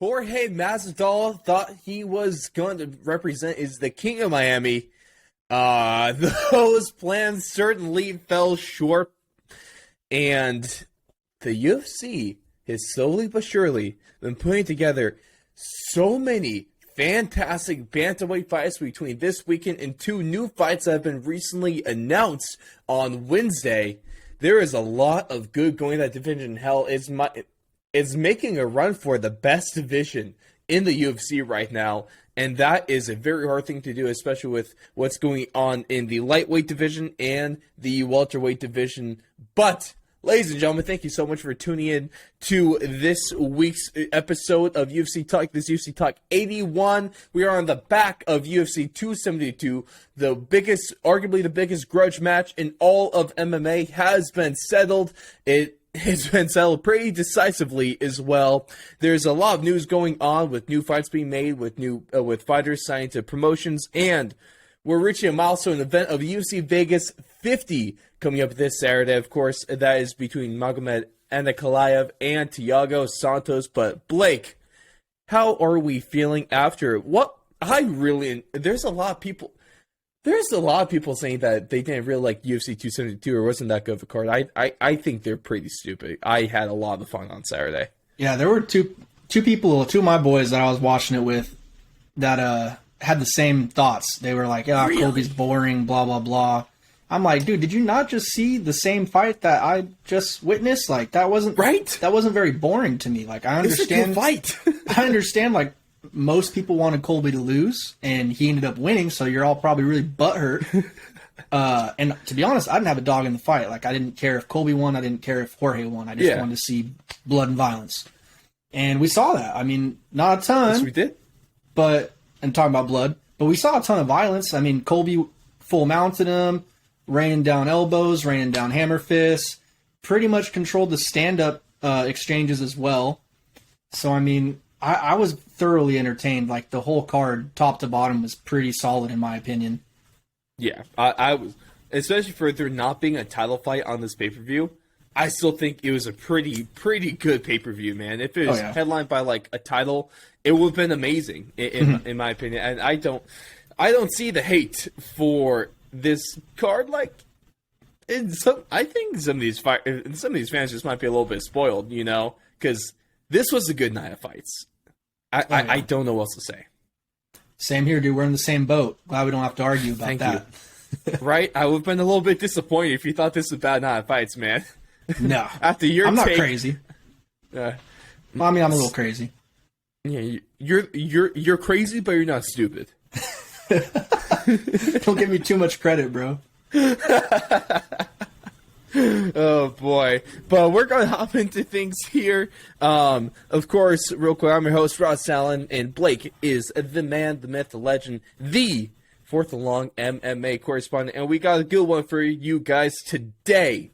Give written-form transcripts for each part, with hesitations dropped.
Jorge Masvidal thought he was going to represent is the king of Miami. Those plans certainly fell short, and the UFC has slowly but surely been putting together so many fantastic bantamweight fights between this weekend and two new fights that have been recently announced on Wednesday. There is a lot of good going in that division. Hell, it's making a run for the best division in the UFC right now, and that is a very hard thing to do, especially with what's going on in the lightweight division and the welterweight division. But, ladies and gentlemen, thank you so much for tuning in to this week's episode of UFC Talk. This UFC Talk 81. We are on the back of UFC 272. The biggest, arguably the biggest grudge match in all of MMA has been settled. It's been settled pretty decisively as well. There's a lot of news going on with new fights being made, with fighters signing to promotions, and we're reaching a milestone event of UFC Vegas 50 coming up this Saturday. Of course, that is between Magomed Ankalaev and Thiago Santos. But Blake, how are we feeling after what there's a lot of people saying that they didn't really like UFC 272 or wasn't that good of a card. I think they're pretty stupid. I had a lot of fun on Saturday. Yeah, there were two of my boys that I was watching it with that had the same thoughts. They were like, "Yeah, really? Colby's boring, blah blah blah." I'm like, dude, did you not just see the same fight that I just witnessed? Like that wasn't right. That wasn't very boring to me. Like I understand it's a good fight. I understand like most people wanted Colby to lose, and he ended up winning, so you're all probably really butthurt. And to be honest, I didn't have a dog in the fight. Like, I didn't care if Colby won. I didn't care if Jorge won. I just wanted to see blood and violence. And we saw that. I mean, not a ton. Yes, we did. And talking about blood, but we saw a ton of violence. I mean, Colby full mounted him, raining down elbows, raining down hammer fists, pretty much controlled the stand-up exchanges as well. So, I mean, I was thoroughly entertained. Like, the whole card, top to bottom, was pretty solid in my opinion. Yeah, I was, especially for there not being a title fight on this pay-per-view, I still think it was a pretty good pay-per-view, man. If it was headlined by, like, a title, it would have been amazing, in my opinion. And I don't see the hate for this card. Like, I think some of these fans just might be a little bit spoiled, you know, because this was a good night of fights. I don't know what else to say. Same here, dude. We're in the same boat. Glad we don't have to argue about Thank that. You. Right? I would have been a little bit disappointed if you thought this was a bad night of fights, man. No. After your I'm not take, crazy. I mean, I'm a little crazy. Yeah, you're crazy, but you're not stupid. Don't give me too much credit, bro. Oh boy, but we're gonna hop into things here. Of course, real quick, I'm your host Ross Allen, and Blake is the man, the myth, the legend, the fourth along MMA correspondent, and we got a good one for you guys today.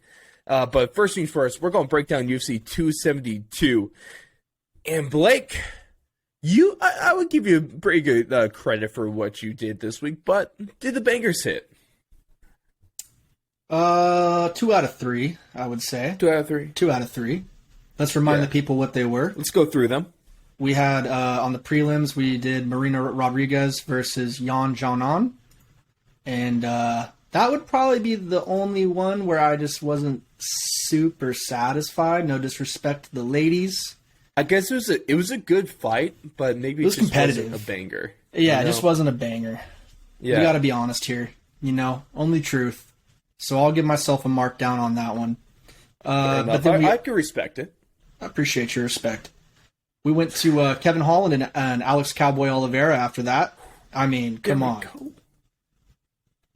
But first things first, we're gonna break down UFC 272, and Blake, I would give you pretty good credit for what you did this week, but did the bangers hit? 2 out of 3, I would say. 2 out of 3. 2 out of 3. Let's remind the people what they were. Let's go through them. We had, on the prelims, we did Marina Rodriguez versus Yan Xiaonan. And that would probably be the only one where I just wasn't super satisfied. No disrespect to the ladies. I guess it was a good fight, but maybe it was just competitive. Wasn't a banger. Yeah, it just wasn't a banger. Yeah. We got to be honest here. You know, only truth. So I'll give myself a mark down on that one. But then I can respect it. I appreciate your respect. We went to Kevin Holland and Alex Cowboy Oliveira after that. I mean, come on.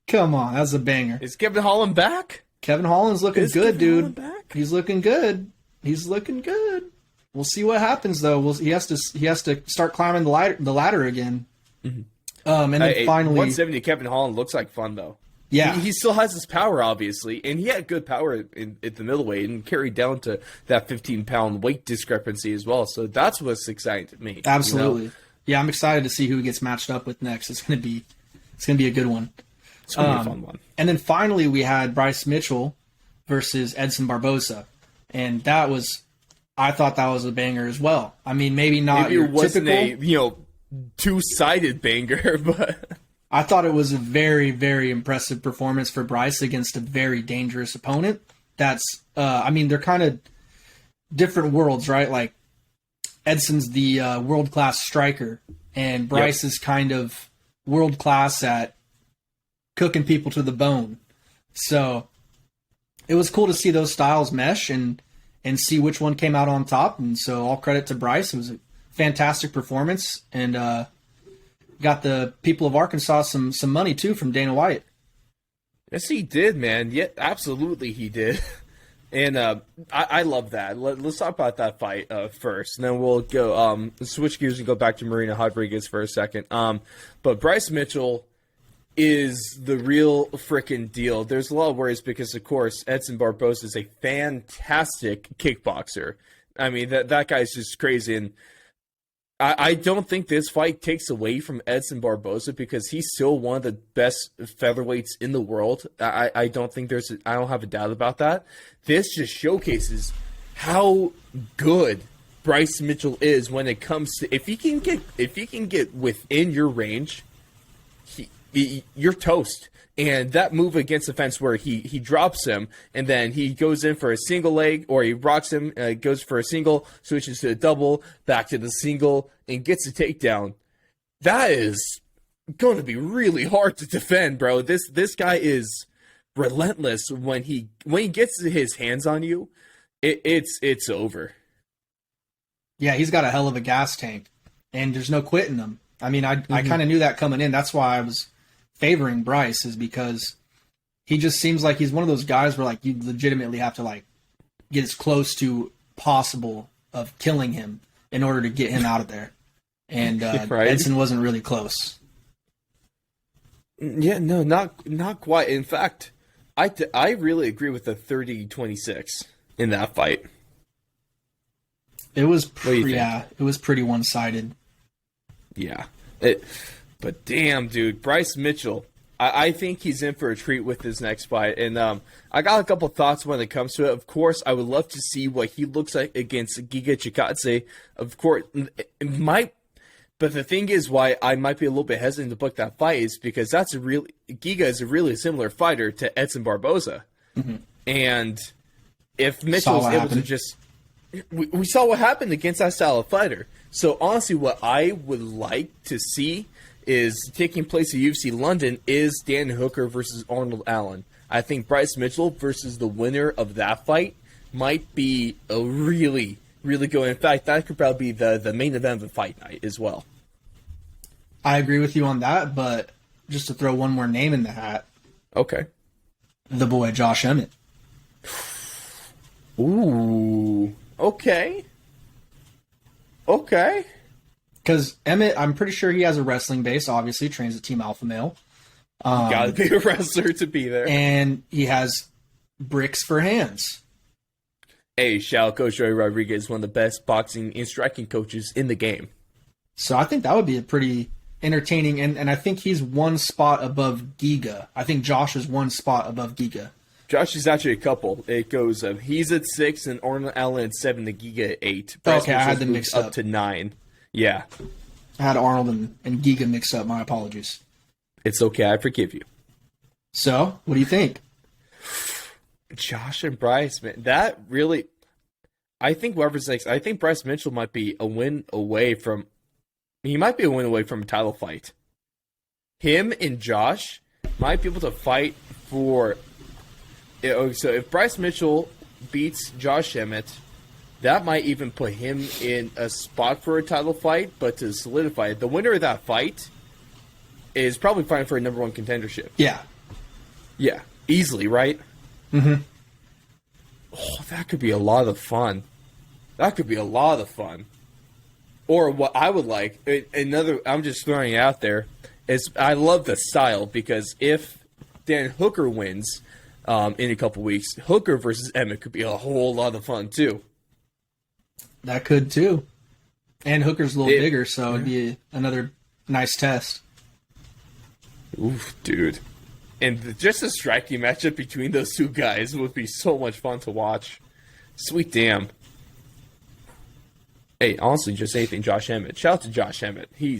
Come on, that's a banger. Is Kevin Holland back? Kevin Holland's looking good, dude. He's looking good. He's looking good. We'll see what happens though. He has to start climbing the ladder again. Mm-hmm. And then finally, 170 Kevin Holland looks like fun though. Yeah, he still has his power, obviously, and he had good power at the middleweight and carried down to that 15-pound weight discrepancy as well. So that's what's exciting to me. Absolutely, you know? Yeah, I'm excited to see who he gets matched up with next. It's gonna be a good one. It's gonna be a fun one. And then finally, we had Bryce Mitchell versus Edson Barbosa, and that was I thought that was a banger as well. I mean, maybe not Maybe your it wasn't typical. a two-sided banger, but I thought it was a very, very impressive performance for Bryce against a very dangerous opponent. I mean, they're kind of different worlds, right? Like, Edson's the world-class striker, and Bryce is kind of world-class at cooking people to the bone. So it was cool to see those styles mesh and see which one came out on top. And so all credit to Bryce. It was a fantastic performance, and got the people of Arkansas some money too from Dana White. yes, he did, man. Yeah, absolutely, he did. And I love that. Let's talk about that fight first, and then we'll go switch gears and go back to Marina Rodriguez for a second. But Bryce Mitchell is the real freaking deal. There's a lot of worries because, of course, Edson Barbosa is a fantastic kickboxer. I mean, that guy's just crazy. And I don't think this fight takes away from Edson Barbosa because he's still one of the best featherweights in the world. I don't think I don't have a doubt about that. This just showcases how good Bryce Mitchell is when it comes to if he can get within your range, you're toast. And that move against the fence where he drops him and then he goes in for a single leg, or he rocks him, goes for a single, switches to a double, back to the single, and gets a takedown. That is going to be really hard to defend, bro. This guy is relentless when he gets his hands on you. It's over. Yeah, he's got a hell of a gas tank, and there's no quitting him. I mean, I kind of knew that coming in. That's why I was favoring Bryce, is because he just seems like he's one of those guys where like you legitimately have to like get as close to possible of killing him in order to get him out of there. And Right. Edson wasn't really close. Yeah, no, not quite. In fact, I really agree with the 30-26 in that fight. It was do you think? it was pretty one-sided. Yeah. But damn, dude, Bryce Mitchell, I think he's in for a treat with his next fight. And I got a couple thoughts when it comes to it. Of course, I would love to see what he looks like against Giga Chikadze. Of course, it might. But the thing is, why I might be a little bit hesitant to book that fight is because Giga is a really similar fighter to Edson Barbosa. Mm-hmm. And if Mitchell's able to just... We saw what happened against that style of fighter. So honestly, what I would like to see is taking place at UFC London is Dan Hooker versus Arnold Allen. I think Bryce Mitchell versus the winner of that fight might be a really, really good. In fact, that could probably be the main event of the fight night as well. I agree with you on that, but just to throw one more name in the hat. Okay. The boy Josh Emmett. Ooh. Okay. Okay. Because Emmett, I'm pretty sure he has a wrestling base, obviously, trains at Team Alpha Male. Gotta be a wrestler to be there. And he has bricks for hands. Hey, shout out Coach Jorge Rodriguez, one of the best boxing and striking coaches in the game. So I think that would be a pretty entertaining, and I think he's one spot above Giga. I think Josh is one spot above Giga. Josh is actually a couple. It goes, he's at 6 and Arnold Allen at 7, the Giga at 8. Bryce Okay, I had them moves mixed up to 9. Yeah. I had Arnold and Giga mixed up. My apologies. It's okay. I forgive you. So, what do you think? Josh and Bryce, man. That really... I think whoever's next... I think Bryce Mitchell might be a win away from... He might be a win away from a title fight. Him and Josh might be able to fight for... So if Bryce Mitchell beats Josh Emmett, that might even put him in a spot for a title fight, but to solidify it, the winner of that fight is probably fighting for a number 1 contendership. Yeah. Yeah. Easily, right? Mm-hmm. Oh, that could be a lot of fun. That could be a lot of fun. Or what I would like, I'm just throwing it out there, is I love the style, because if Dan Hooker wins in a couple weeks, Hooker versus Emmett could be a whole lot of fun, too. That could, too. And Hooker's a little bigger, so it'd be another nice test. Oof, dude. And just a striking matchup between those two guys would be so much fun to watch. Sweet damn. Hey, honestly, just anything Josh Emmett. Shout out to Josh Emmett. He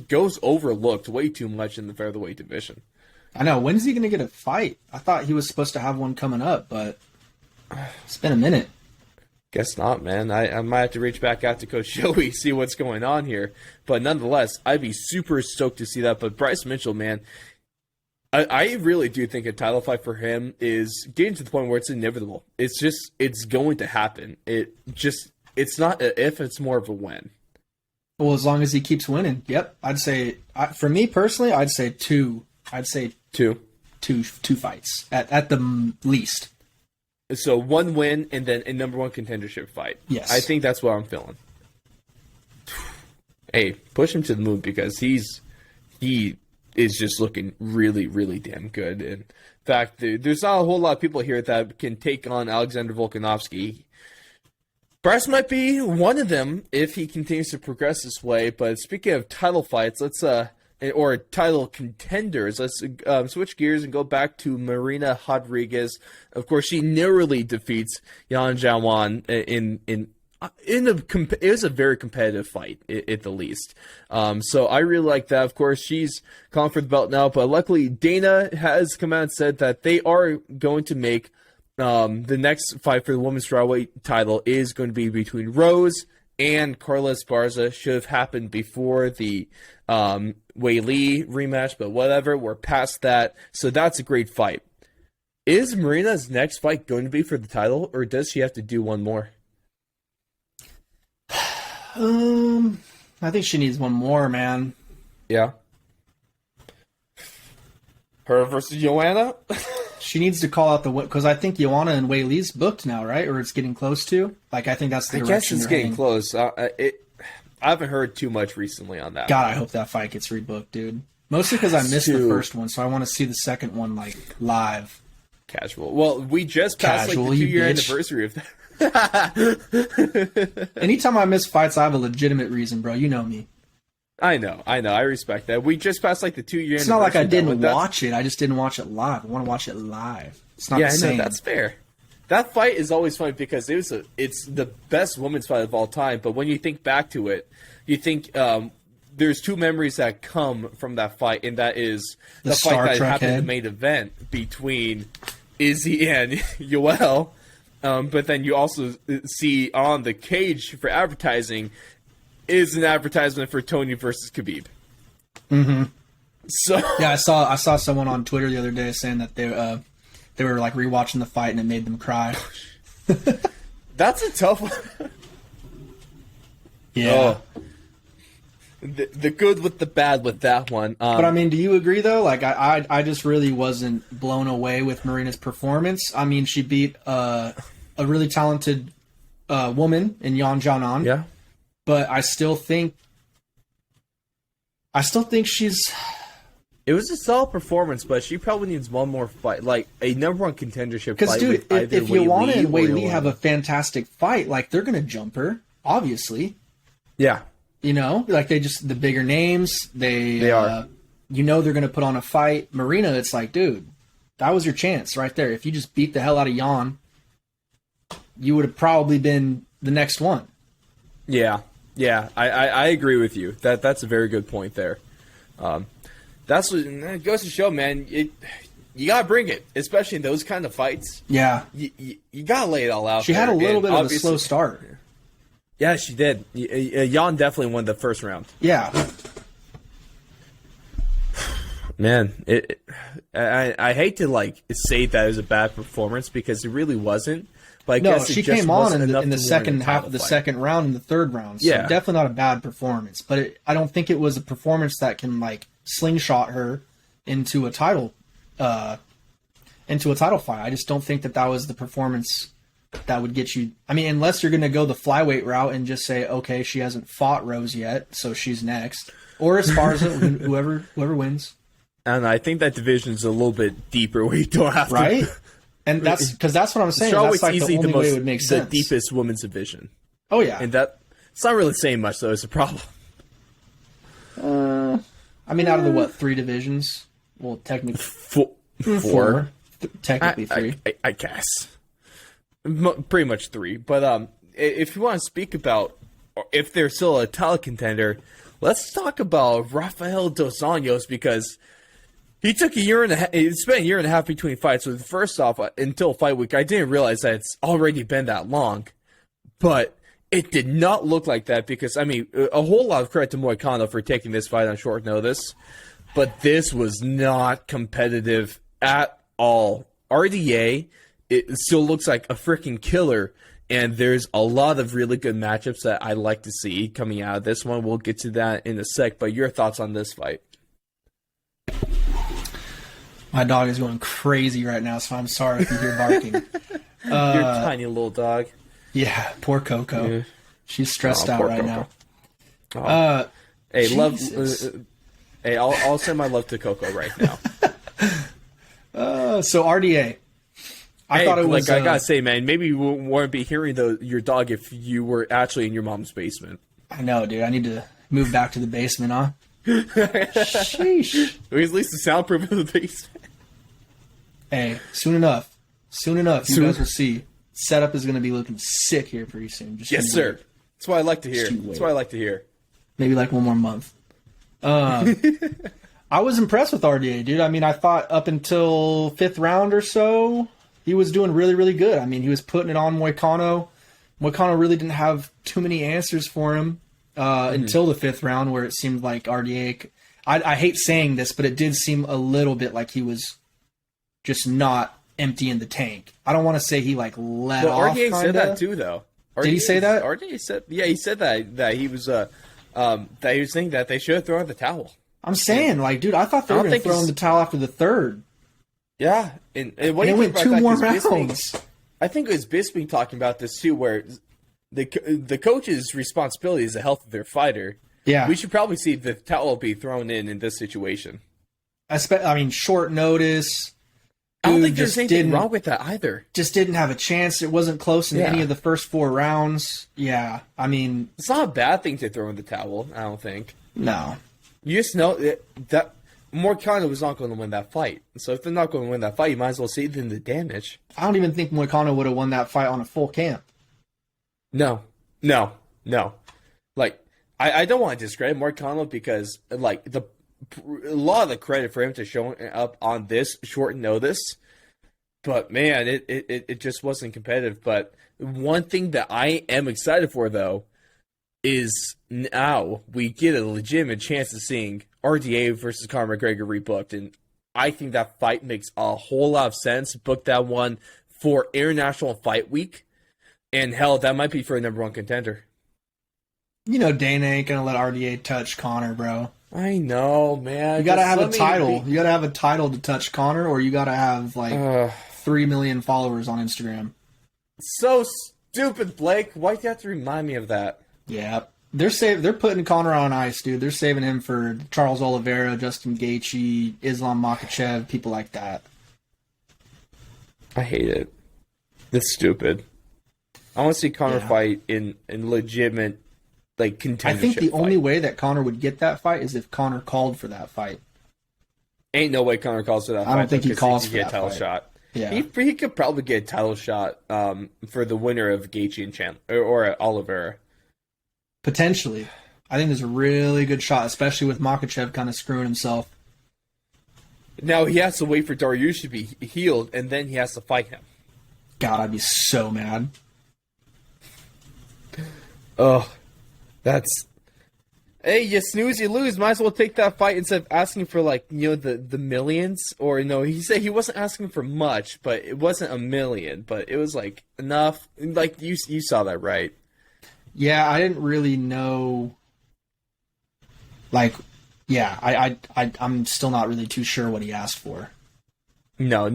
goes overlooked way too much in the featherweight division. I know. When's he going to get a fight? I thought he was supposed to have one coming up, but it's been a minute. Guess not, man. I might have to reach back out to Coach Joey, see what's going on here. But nonetheless, I'd be super stoked to see that. But Bryce Mitchell, man, I really do think a title fight for him is getting to the point where it's inevitable. It's going to happen. It's not an if, it's more of a when. Well, as long as he keeps winning. Yep. I'd say, for me personally, I'd say two. Two fights at the least. So one win and then a number one contendership fight. Yes. I think that's what I'm feeling. Hey, push him to the moon because he is just looking really, really damn good. In fact, there's not a whole lot of people here that can take on Alexander Volkanovski. Bryce might be one of them if he continues to progress this way. But speaking of title fights, or title contenders, let's switch gears and go back to Marina Rodriguez. Of course, she narrowly defeats Yan Xiaowan it was a very competitive fight at the least. So I really like that. Of course, she's calling for the belt now, but luckily Dana has come out and said that they are going to make the next fight for the women's strawweight title is going to be between Rose and Carla Esparza. Should have happened before the Wei Li rematch, but whatever, we're past that. So that's a great fight. Is Marina's next fight going to be for the title, or does she have to do one more? I think she needs one more, man. Yeah. Her versus Joanna? She needs to call out the win, because I think Joanna and Wei Li's booked now, right? Or it's getting close to. Like, I think that's the direction. I guess it's getting close. I haven't heard too much recently on that. God, I hope that fight gets rebooked, dude. Mostly because I missed the first one, so I want to see the second one, like, live. Casual. Well, we just passed the 2-year anniversary of that. Anytime I miss fights, I have a legitimate reason, bro. You know me. I know. I respect that. We just passed the 2-year anniversary. It's not like I didn't watch it. I just didn't watch it live. I want to watch it live. It's not the same. I know, that's fair. That fight is always funny because it's the best women's fight of all time. But when you think back to it, you think there's two memories that come from that fight, and that is the fight that happened in the main event between Izzy and Yoel. But then you also see on the cage for advertising is an advertisement for Tony versus Khabib. Mm-hmm. So yeah, I saw someone on Twitter the other day saying that they were like rewatching the fight and it made them cry. That's a tough one. Yeah. Oh. The good with the bad with that one. But I mean, do you agree though? Like I just really wasn't blown away with Marina's performance. I mean, she beat a really talented woman in Yan Xiaonan. Yeah. But I still think she's. It was a solid performance, but she probably needs one more fight, like a number one contendership fight. Because, dude, if Joanna and Wei Li have a fantastic fight, like they're gonna jump her, obviously. Yeah. You know, like the bigger names, they are. You know, they're gonna put on a fight. Marina, it's like, dude, that was your chance right there. If you just beat the hell out of Yan, you would have probably been the next one. Yeah. Yeah, I agree with you. That's a very good point there. That's what it goes to show, man. You gotta bring it, especially in those kind of fights. Yeah, you gotta lay it all out. She had a little bit of a slow start. Yeah, she did. Jan definitely won the first round. Yeah, man. I hate to say that it was a bad performance because it really wasn't. But I guess she came on in the second half of the second round and the third round. So definitely not a bad performance. But I don't think it was a performance that can slingshot her into a title fight. I just don't think that was the performance that would get you. I mean, unless you're going to go the flyweight route and just say, okay, she hasn't fought Rose yet, so she's next, or Esparza, whoever wins. And I think that division is a little bit deeper where you don't have to. And that's because that's what I'm saying. That's like the only way it would make sense. The deepest women's division. Oh yeah, and it's not really saying much though. It's a problem. I mean, out of the 3 divisions? Well, technically four. Technically 3. I guess. Pretty much 3, but if you want to speak about if they're still a title contender, let's talk about Rafael dos Anjos, because he took a year and a half. It spent a year and a half between fights. So first off, until fight week, I didn't realize that it's already been that long. But it did not look like that, because, I mean, a whole lot of credit to Moicano for taking this fight on short notice. But this was not competitive at all. RDA, it still looks like a freaking killer. And there's a lot of really good matchups that I like to see coming out of this one. We'll get to that in a sec. But your thoughts on this fight? My dog is going crazy right now, so I'm sorry if you hear barking. Your tiny little dog. Yeah, poor Coco. Yeah. She's stressed out right Coco. Now. Hey, Jesus. Hey, I'll send my love to Coco right now. So RDA. I thought it was. I gotta say, man, maybe you wouldn't be hearing your dog if you were actually in your mom's basement. I know, dude. I need to move back to the basement, huh? Sheesh. Or at least the soundproof of the basement. Hey, soon enough. You guys will see. Setup is going to be looking sick here pretty soon. Yes, sir. That's what I like to hear. Maybe like one more month. I was impressed with RDA, dude. I mean, I thought up until 5th round or so, he was doing really, really good. I mean, he was putting it on Moicano. Moicano really didn't have too many answers for him until the 5th round, where it seemed like RDA... I hate saying this, but it did seem a little bit like he was just not emptying the tank. I don't want to say he let off. RDA said that too, though. Did he say that? RDA said, yeah, he said that he was thinking that they should have thrown the towel. I'm saying, dude, I thought they were going to throw in the towel after the 3rd. Yeah, and what do you think about 2 more rounds? I think it was Bisping talking about this too, where the coach's responsibility is the health of their fighter. Yeah, we should probably see the towel be thrown in this situation. I mean, short notice. I don't think there's anything wrong with that either. Just didn't have a chance. It wasn't close in any of the first 4 rounds. Yeah, I mean... It's not a bad thing to throw in the towel, I don't think. No. You just know that Moicano was not going to win that fight. So if they're not going to win that fight, you might as well save them the damage. I don't even think Moicano would have won that fight on a full camp. No. I don't want to discredit Moicano, because, a lot of the credit for him to showing up on this short notice, but man, it just wasn't competitive. But one thing that I am excited for, though, is now we get a legitimate chance of seeing RDA versus Conor McGregor rebooked, and I think that fight makes a whole lot of sense. Book that one for International Fight Week, and hell, that might be for a #1 contender. You know, Dana ain't gonna let RDA touch Conor, bro. I know, man. You gotta have a title. You gotta have a title to touch Conor, or you gotta have 3 million followers on Instagram. So stupid, Blake. Why do you have to remind me of that? Yeah, they're putting Conor on ice, dude. They're saving him for Charles Oliveira, Justin Gaethje, Islam Makhachev, people like that. I hate it. It's stupid. I want to see Conor fight in legitimate contendership. I think the only way that Conor would get that fight is if Conor called for that fight. Ain't no way Conor calls for that fight. I don't think he calls for that title fight. Shot. Yeah, he could probably get a title shot for the winner of Gaethje and Chandler or Oliveira. Potentially. I think there's a really good shot, especially with Makhachev kind of screwing himself. Now he has to wait for Dariush to be healed, and then he has to fight him. God, I'd be so mad. Oh, that's... Hey, you snooze, you lose. Might as well take that fight instead of asking for, the millions. Or, no, he said he wasn't asking for much, but it wasn't $1 million. But it was, enough. You saw that, right? Yeah, I didn't really know. I'm still not really too sure what he asked for. No,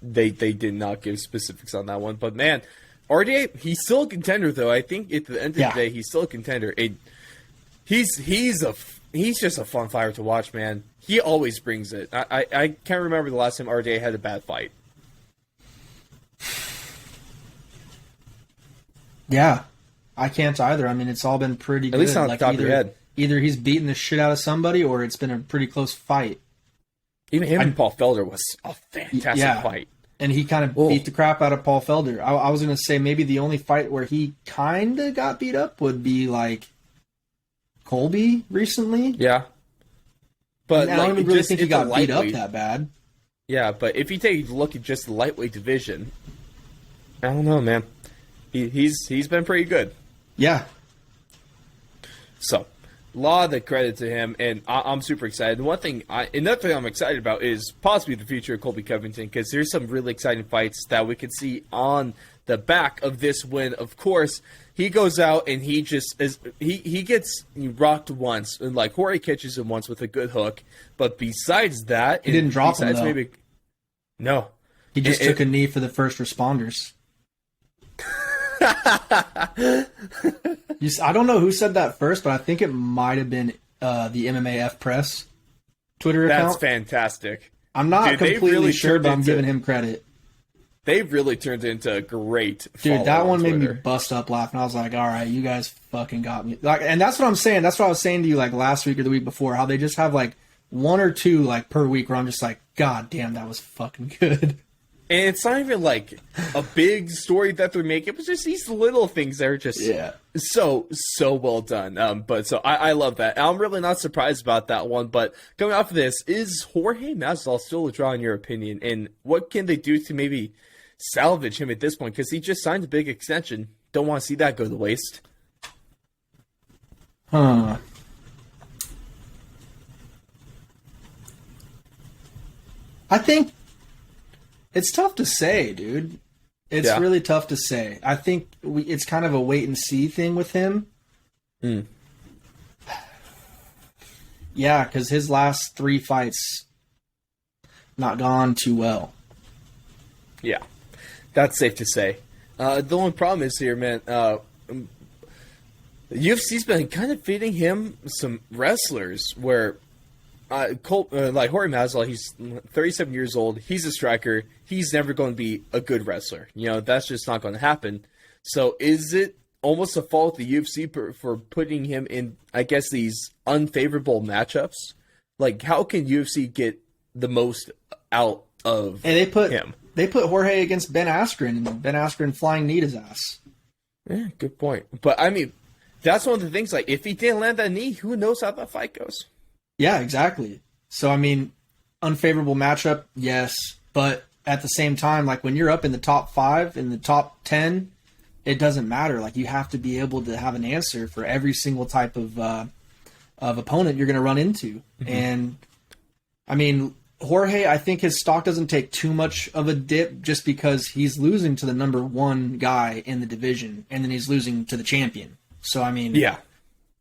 they did not give specifics on that one. But man, RDA, he's still a contender though. I think at the end of the day, he's still a contender. He's just a fun fighter to watch, man. He always brings it. I can't remember the last time RDA had a bad fight. Yeah. I can't either. I mean, it's all been pretty good. At least on the top of your head. Either he's beating the shit out of somebody, or it's been a pretty close fight. Even him and Paul Felder was a fantastic fight. and he kind of beat the crap out of Paul Felder. I was going to say maybe the only fight where he kind of got beat up would be like Colby recently. Yeah. But I don't really think he got beat up that bad. Yeah, but if you take a look at just the lightweight division, I don't know, man. He's been pretty good. Yeah. So, a lot of the credit to him, and I'm super excited. Another thing I'm excited about is possibly the future of Colby Covington, because there's some really exciting fights that we can see on the back of this win. Of course, he goes out and he gets rocked once, and like Jorge catches him once with a good hook. But besides that, he didn't drop him though. No, he just took a knee for the first responders. I don't know who said that first, but I think it might have been the MMAF Press Twitter account. That's fantastic. I'm not completely sure, but I'm giving him credit. They've really turned into a great dude. That one made me bust up laughing. I was like, "All right, you guys fucking got me." Like, and that's what I'm saying. That's what I was saying to you like last week or the week before. How they just have like one or two like per week where I'm just like, "God damn, that was fucking good." And it's not even like a big story that they're making. It was just these little things that are just so well done. But so I love that. I'm really not surprised about that one. But coming off of this, is Jorge Masvidal still a draw in your opinion? And what can they do to maybe salvage him at this point? Because he just signed a big extension. Don't want to see that go to waste. I think it's tough to say, dude. It's really tough to say. I think it's kind of a wait and see thing with him. Yeah, because his last 3 fights not gone too well. Yeah, that's safe to say. The only problem is here, man. The UFC's been kind of feeding him some wrestlers where, like Jorge Masvidal, he's 37 years old. He's a striker. He's never going to be a good wrestler. You know, that's just not going to happen. So is it almost a fault of the UFC for putting him in, I guess, these unfavorable matchups? Like, how can UFC get the most out of him? They put Jorge against Ben Askren, and Ben Askren flying kneed his ass. Yeah, good point. But, I mean, that's one of the things, like, if he didn't land that knee, who knows how that fight goes? Yeah, exactly. So, I mean, unfavorable matchup, yes. But at the same time, like, when you're up in the top 5, in the top 10, it doesn't matter. Like, you have to be able to have an answer for every single type of opponent you're going to run into. Mm-hmm. And, I mean, Jorge, I think his stock doesn't take too much of a dip just because he's losing to the number 1 guy in the division, and then he's losing to the champion. So, I mean,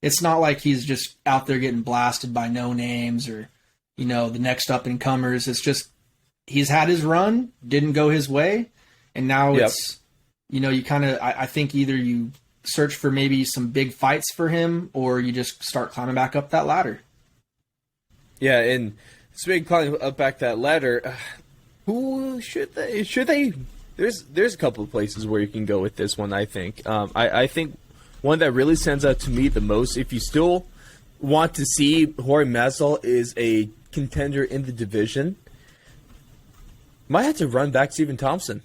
it's not like he's just out there getting blasted by no names or, you know, the next up-and-comers. It's just he's had his run, didn't go his way, and now it's, you know, you kind of, I think either you search for maybe some big fights for him or you just start climbing back up that ladder. Yeah, and speaking of climbing up back that ladder, who should they? There's a couple of places where you can go with this one, I think. I think one that really stands out to me the most, if you still want to see Jorge Masvidal is a contender in the division, might have to run back Stephen Thompson.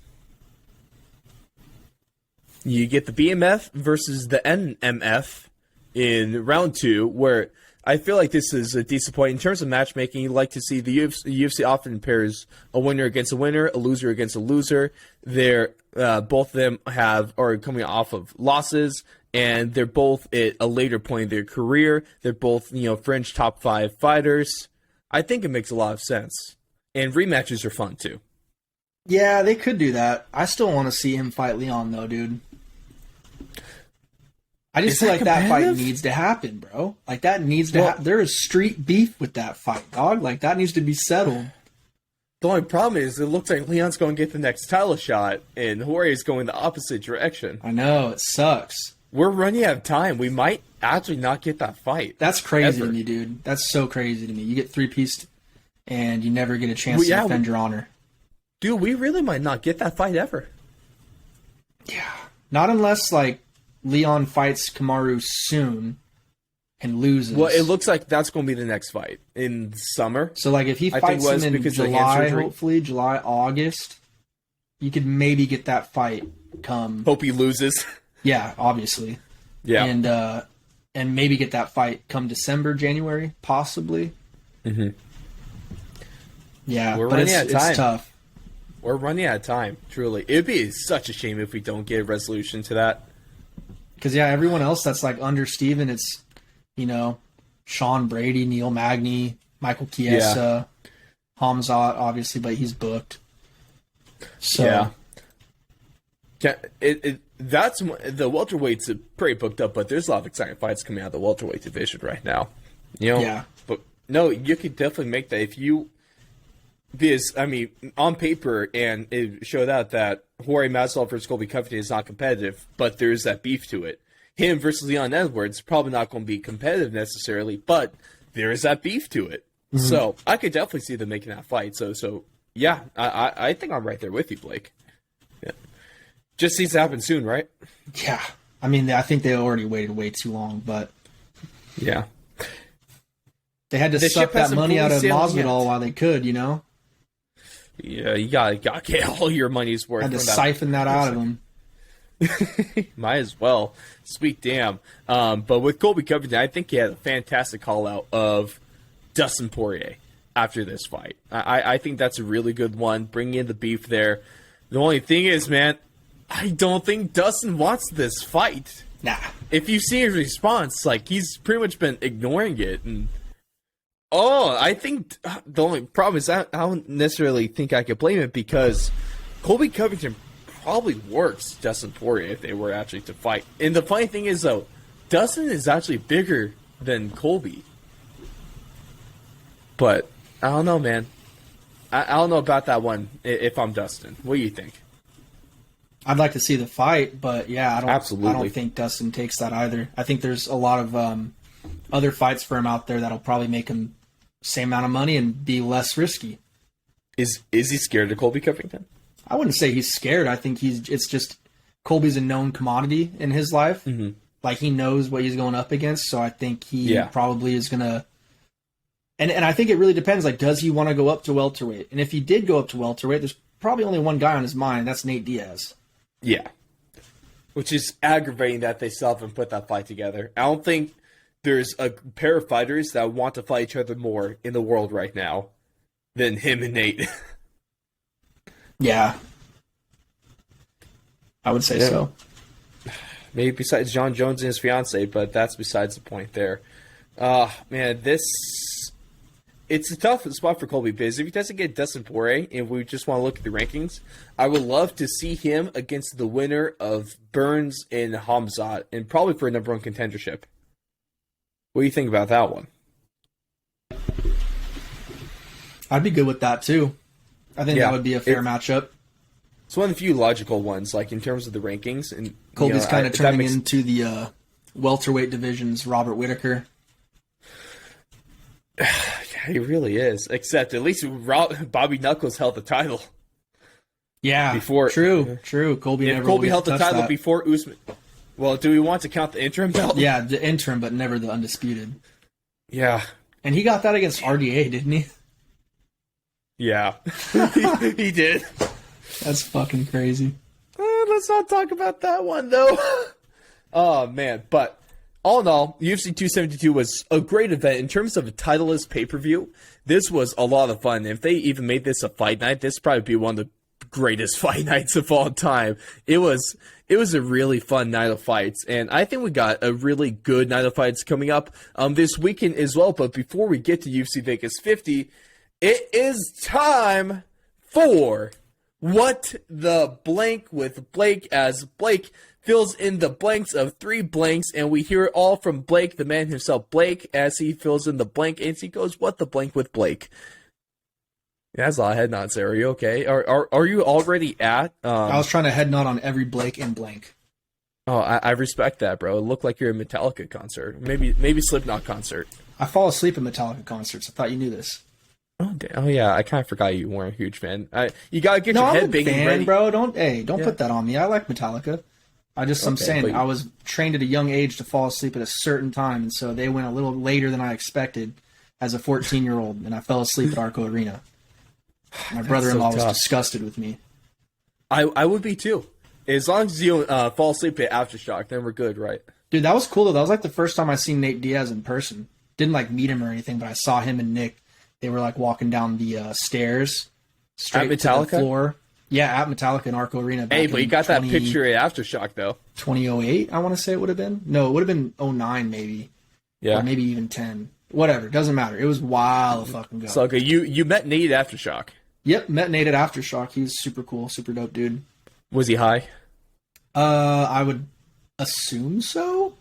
You get the BMF versus the NMF in round 2, where I feel like this is a decent point. In terms of matchmaking, you like to see the UFC often pairs a winner against a winner, a loser against a loser. They're both of them are coming off of losses, and they're both at a later point in their career. They're both, you know, fringe top 5 fighters. I think it makes a lot of sense. And rematches are fun, too. Yeah, they could do that. I still want to see him fight Leon, though, dude. I just feel like that fight needs to happen, bro. Like, that needs to happen. There is street beef with that fight, dog. Like, that needs to be settled. The only problem is it looks like Leon's going to get the next title shot, and Jorge is going the opposite direction. I know. It sucks. We're running out of time. We might actually not get that fight. That's crazy to me, dude. That's so crazy to me. You get 3-pieced, and you never get a chance to defend your honor. Dude, we really might not get that fight ever. Yeah. Not unless, like, Leon fights Kamaru soon and loses. Well, it looks like that's going to be the next fight in summer. So, like, if he fights him in July, hopefully, July, August, you could maybe get that fight come. Hope he loses. Yeah, obviously. Yeah. And maybe get that fight come December, January, possibly. Mm-hmm. Yeah, We're but running out of time. it's tough. We're running out of time, truly. It'd be such a shame if we don't get a resolution to that. Because, yeah, everyone else that's, like, under Steven, it's, you know, Sean Brady, Neil Magny, Michael Chiesa, Hamzat, obviously, but he's booked. So, that's the welterweights are pretty booked up, but there's a lot of exciting fights coming out of the welterweight division right now. You know, but no, you could definitely make that if you. Because I mean, on paper, and it showed out that Jorge Masvidal versus Colby Covington is not competitive, but there's that beef to it. Him versus Leon Edwards probably not going to be competitive necessarily, but there is that beef to it. Mm-hmm. So I could definitely see them making that fight. So yeah, I think I'm right there with you, Blake. Yeah, just needs to happen soon, right? Yeah, I mean, I think they already waited way too long, but yeah, they had to suck that money out of Masvidal while they could, you know. Yeah, you gotta get all your money's worth. Had to siphon that out of him. Might as well. Sweet damn. But with Colby Covington, I think he had a fantastic call out of Dustin Poirier after this fight. I think that's a really good one. Bringing in the beef there. The only thing is, man, I don't think Dustin wants this fight. Nah. If you see his response, like, he's pretty much been ignoring it. And I think the only problem is I don't necessarily think I could blame it, because Colby Covington probably works Dustin Poirier if they were actually to fight. And the funny thing is, though, Dustin is actually bigger than Colby. But I don't know, man. I don't know about that one if I'm Dustin. What do you think? I'd like to see the fight, but yeah, I Absolutely. don't think Dustin takes that either. I think there's a lot of other fights for him out there that'll probably make him same amount of money and be less risky. Is he scared of Colby Covington? I wouldn't say he's scared. I think it's just Colby's a known commodity in his life. Mm-hmm. Like, he knows what he's going up against, so I think he probably is going to... And I think it really depends. Like, does he want to go up to welterweight? And if he did go up to welterweight, there's probably only one guy on his mind. That's Nate Diaz. Yeah. Which is aggravating that they still haven't put that fight together. I don't think there's a pair of fighters that want to fight each other more in the world right now than him and Nate. Yeah. I would say so. Maybe besides John Jones and his fiance, but that's besides the point there. Man, it's a tough spot for Colby, because if he doesn't get Dustin Poirier, and we just want to look at the rankings, I would love to see him against the winner of Burns and Hamzat, and probably for a number one contendership. What do you think about that one? I'd be good with that, too. I think that would be a fair matchup. It's one of the few logical ones, like, in terms of the rankings. And Colby's kind of turning into the welterweight division's Robert Whittaker. Yeah, he really is. Except at least Bobby Knuckles held the title. Yeah, true. Colby held the title before Usman. Well, do we want to count the interim belt? Yeah, the interim, but never the undisputed. Yeah. And he got that against RDA, didn't he? Yeah, he did. That's fucking crazy. Let's not talk about that one, though. Oh, man. But all in all, UFC 272 was a great event. In terms of a titleist pay-per-view, this was a lot of fun. If they even made this a fight night, this would probably be one of the greatest fight nights of all time. It was a really fun night of fights, and I think we got a really good night of fights coming up this weekend as well. But before we get to UFC Vegas 50, it is time for What the Blank with Blake, as Blake fills in the blanks of 3 blanks, and we hear it all from Blake, the man himself, Blake, as he fills in the blank, and he goes, "What the blank with Blake?" Yeah, that's a lot of head nods there. Are you okay? Are you already at... I was trying to head nod on every Blake in blank. Oh, I respect that, bro. It looked like you're at a Metallica concert. Maybe Slipknot concert. I fall asleep at Metallica concerts. I thought you knew this. Oh yeah, I kind of forgot you weren't a huge fan. You gotta get your head big and ready, bro. Don't put that on me. I like Metallica. I'm saying I was trained at a young age to fall asleep at a certain time, and so they went a little later than I expected as a 14-year-old, and I fell asleep at Arco Arena. My brother-in-law was disgusted with me. I would be too. As long as you don't fall asleep at Aftershock, then we're good, right? Dude, that was cool though. That was like the first time I seen Nate Diaz in person. Didn't like meet him or anything, but I saw him and Nick. They were like walking down the stairs straight at to the Metallica? floor. Yeah, at Metallica in Arco Arena. Hey, but you got that picture at Aftershock, though. 2008, I want to say it would have been. No, it would have been 09 maybe. Yeah. Or maybe even 10. Whatever, doesn't matter. It was a while fucking ago. So, okay, you met Nate at Aftershock. Yep, met Nate at Aftershock. He's super cool, super dope dude. Was he high? I would assume so.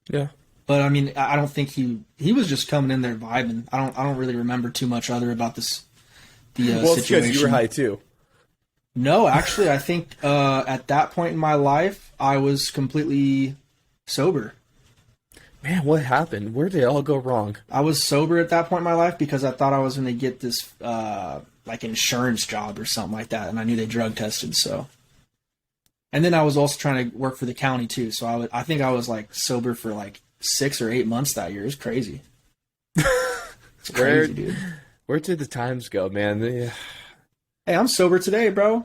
Yeah. But I mean, I don't think he was just coming in there vibing. I don't really remember too much other about this well, it's situation. because you were high too. No, actually, I think at that point in my life, I was completely sober. Man, what happened? Where did it all go wrong? I was sober at that point in my life because I thought I was going to get this like insurance job or something like that, and I knew they drug tested. So, and then I was also trying to work for the county too. So I think I was like sober for like 6 or 8 months that year. It's crazy. It's crazy, dude. Where did the times go, man? Hey, I'm sober today, bro.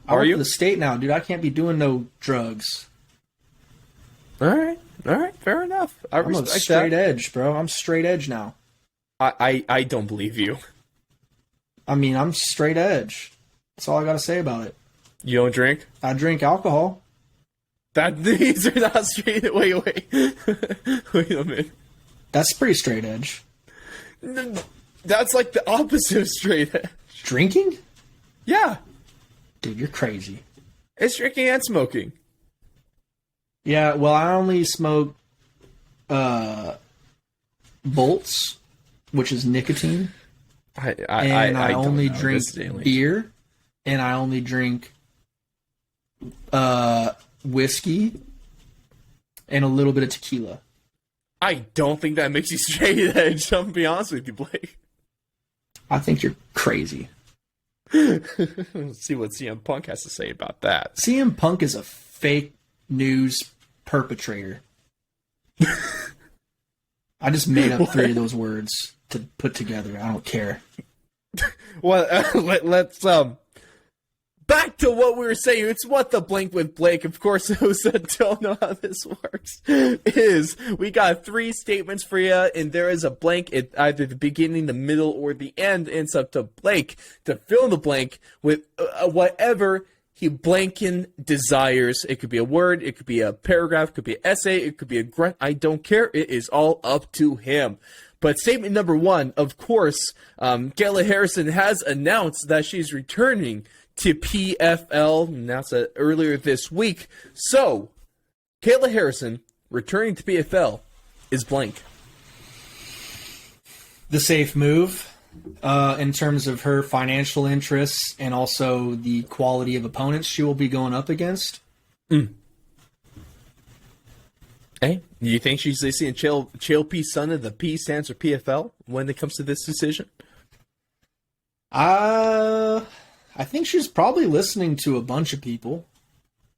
I work you? for the state now, dude. I can't be doing no drugs. All right, fair enough. I'm a respect straight that. edge, bro. I'm straight edge now. I don't believe you. I mean, I'm straight edge. That's all I got to say about it. You don't drink? I drink alcohol. These are not straight. Wait. Wait a minute. That's pretty straight edge. That's like the opposite of straight edge. Drinking? Yeah. Dude, you're crazy. It's drinking and smoking. Yeah, well, I only smoke Bolts, which is nicotine. I only drink beer, and I only drink whiskey and a little bit of tequila. I don't think that makes you straight edge. I'm gonna be honest with you, Blake. I think you're crazy. Let's see what CM Punk has to say about that. CM Punk is a fake news perpetrator. I just made up 3 of those words to put together. I don't care. Well, let's back to what we were saying. It's what the blank with Blake. Of course, those that don't know how this works is we got 3 statements for you, and there is a blank at either the beginning, the middle, or the end. And it's up to Blake to fill in the blank with whatever he blanking desires. It could be a word, it could be a paragraph, it could be an essay, it could be a grunt. I don't care. It is all up to him. But statement number 1, of course, Kayla Harrison has announced that she's returning to PFL, announced that earlier this week. So, Kayla Harrison returning to PFL is blank. The safe move. In terms of her financial interests and also the quality of opponents she will be going up against. Hey, do you think she's listening to Chael P. Son of the P stands for PFL when it comes to this decision? I think she's probably listening to a bunch of people.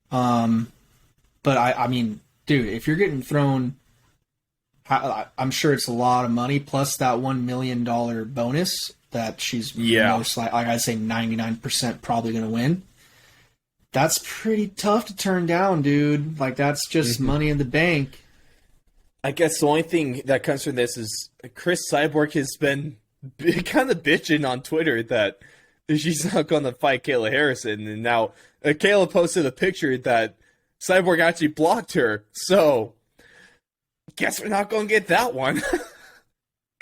But I mean, dude, if you're getting thrown, I'm sure it's a lot of money plus that $1 million bonus that she's most like I'd say 99% probably going to win. That's pretty tough to turn down, dude. Like that's just money in the bank. I guess the only thing that comes from this is Chris Cyborg has been kind of bitching on Twitter that she's not going to fight Kayla Harrison, and now Kayla posted a picture that Cyborg actually blocked her. So. Guess we're not going to get that one.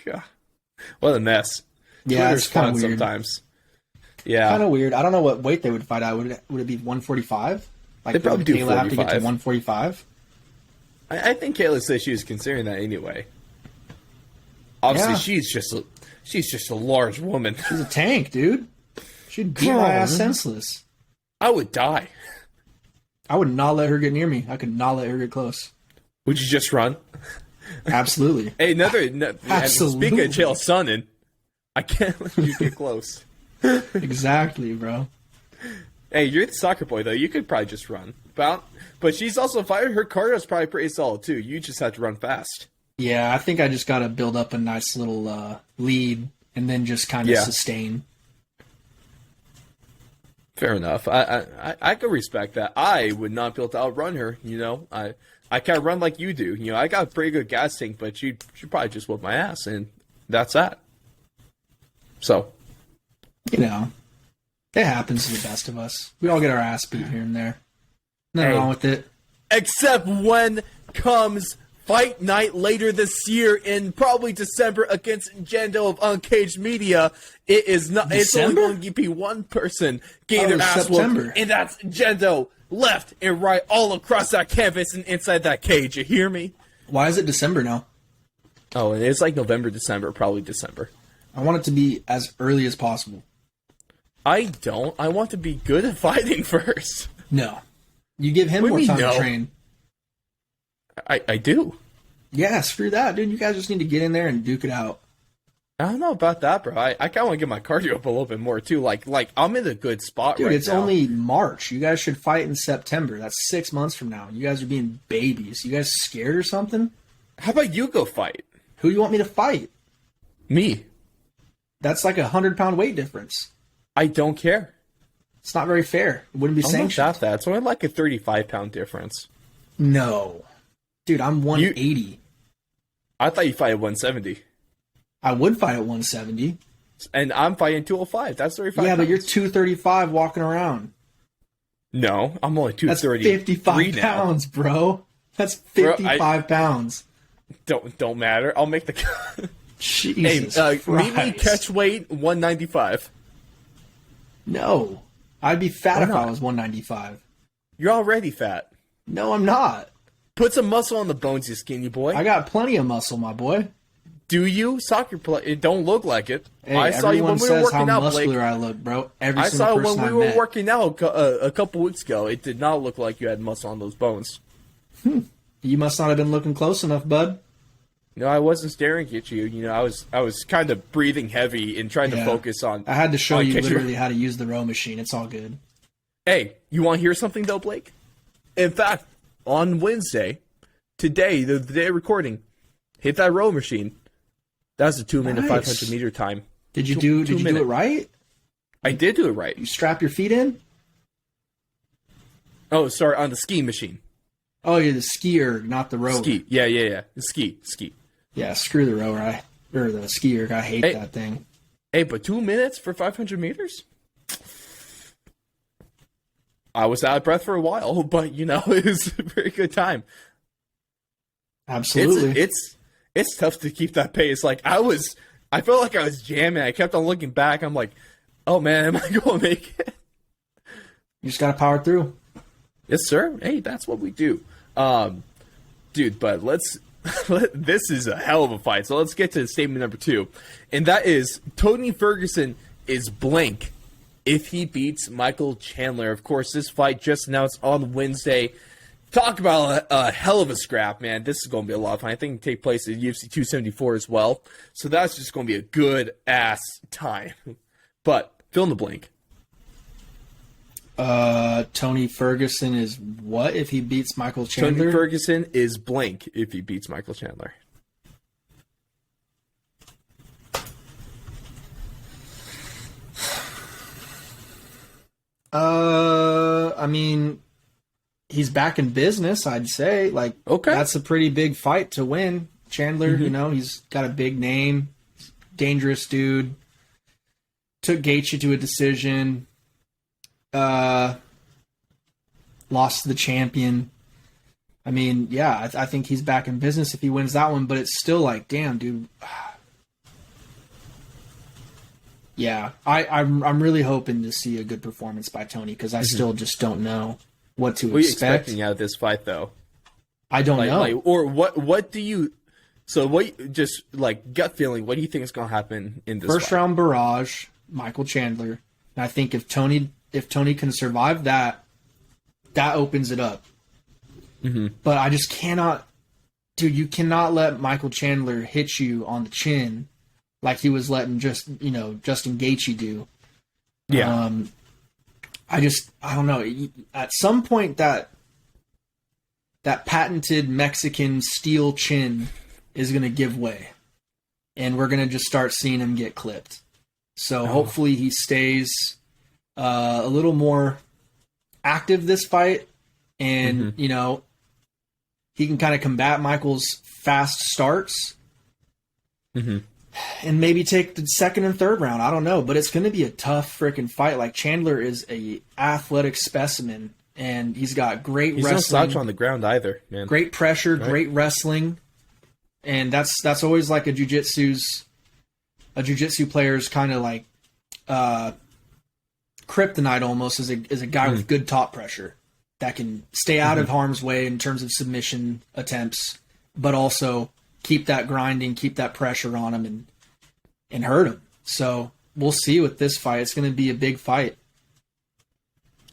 God, what a mess. Yeah, Twitter's it's kind of weird. Sometimes. Yeah, kind of weird. I don't know what weight they would fight at. Would it be 145? Like they probably do. Kayla have to get to 145. I think Kayla said she was considering that anyway. Obviously, she's just a large woman. She's a tank, dude. She'd beat my ass senseless. I would die. I would not let her get near me. I could not let her get close. Would you just run? Absolutely. Hey, Absolutely. Speaking of Chael Sonnen, I can't let you get close. Exactly, bro. Hey, you're the soccer boy, though. You could probably just run. But she's also fired. Her cardio's probably pretty solid, too. You just have to run fast. Yeah, I think I just got to build up a nice little lead and then just kind of sustain. Fair enough. I could respect that. I would not be able to outrun her. I can't run like you do. I got a pretty good gas tank, but she'd probably just whoop my ass, and that's that. So, it happens to the best of us. We all get our ass beat here and there. Nothing wrong with it. Except when comes fight night later this year in probably December against Jendo of Uncaged Media. It is not. December? It's only going to be one person getting their ass whooped, and that's Jendo. Left and right, all across that canvas and inside that cage. You hear me? Why is it December now? Oh, it's like November, December, probably December. I want it to be as early as possible. I don't. I want to be good at fighting first. No. You give him more time to train. I do. Yeah, screw that, dude. You guys just need to get in there and duke it out. I don't know about that, bro. I kind of want to get my cardio up a little bit more, too. Like I'm in a good spot dude, right now. Dude, it's only March. You guys should fight in September. That's 6 months from now. You guys are being babies. You guys scared or something? How about you go fight? Who do you want me to fight? Me. That's like 100-pound weight difference. I don't care. It's not very fair. It wouldn't be sanctioned. Not that. It's only like a 35-pound difference. No. Dude, I'm 180. I thought you fight at 170. I would fight at 170. And I'm fighting 205. That's 35 Yeah, pounds. but you're 235 walking around. No, I'm only 230. That's 55 pounds, bro. That's 55 pounds. Don't matter. I'll make the... Jesus Christ. Meet me catch weight 195. No. I'd be fat if I was 195. You're already fat. No, I'm not. Put some muscle on the bones, you skinny boy. I got plenty of muscle, my boy. Do you? Soccer play? It don't look like it. Hey, I saw you when we were working out, Blake. Muscular I look, bro. I saw it when we were working out a couple weeks ago. It did not look like you had muscle on those bones. You must not have been looking close enough, bud. No, I wasn't staring at you. I was kind of breathing heavy and trying to focus on. I had to show you literally how to use the row machine. It's all good. Hey, you want to hear something though, Blake? In fact, on Wednesday, today, the day of recording, hit that row machine. That was a 2-minute 500-meter time. Did you do it right? I did do it right. You strap your feet in? Oh, sorry, on the ski machine. Oh, you're the skier, not the rower. Ski. Yeah. The ski. Yeah, screw the rower. Or the skier. I hate that thing. Hey, but 2 minutes for 500 meters? I was out of breath for a while, but, it was a very good time. Absolutely. It's tough to keep that pace. Like, I felt like I was jamming. I kept on looking back. I'm like, oh, man, am I going to make it? You just got to power through. Yes, sir. Hey, that's what we do. Dude, but this is a hell of a fight. So let's get to statement number 2. And that is, Tony Ferguson is blank if he beats Michael Chandler. Of course, this fight just announced on Wednesday. Talk about a hell of a scrap, man. This is going to be a lot of fun. I think it take place at UFC 274 as well. So that's just going to be a good-ass time. But, fill in the blank. Tony Ferguson is what if he beats Michael Chandler? Tony Ferguson is blank if he beats Michael Chandler. I mean, he's back in business, I'd say. Like, okay, that's a pretty big fight to win. Chandler, he's got a big name, dangerous dude. Took Gaethje to a decision. Lost to the champion. I mean, yeah, I think he's back in business if he wins that one, but it's still like, damn, dude. Yeah, I'm really hoping to see a good performance by Tony because I still just don't know what to expect. What are you expecting out of this fight, though? I don't know. Or what do you... So, just gut feeling, what do you think is going to happen in this First fight? round barrage, Michael Chandler. And I think if Tony can survive that, that opens it up. But I just cannot... Dude, you cannot let Michael Chandler hit you on the chin like he was letting Justin Gaethje do. Yeah. I don't know. At some point, that patented Mexican steel chin is going to give way. And we're going to just start seeing him get clipped. So hopefully he stays a little more active this fight, and you know, he can kind of combat Michael's fast starts, and maybe take the second and third round. I don't know, but it's going to be a tough freaking fight. Like, Chandler is a athletic specimen, and he's got great He's wrestling. no slouch on the ground either, man. Great pressure, great wrestling, and that's always like a jiu-jitsu player's kind of like kryptonite almost, is a guy with good top pressure that can stay out of harm's way in terms of submission attempts, but also keep that grinding, keep that pressure on him and hurt him. So we'll see with this fight. It's going to be a big fight.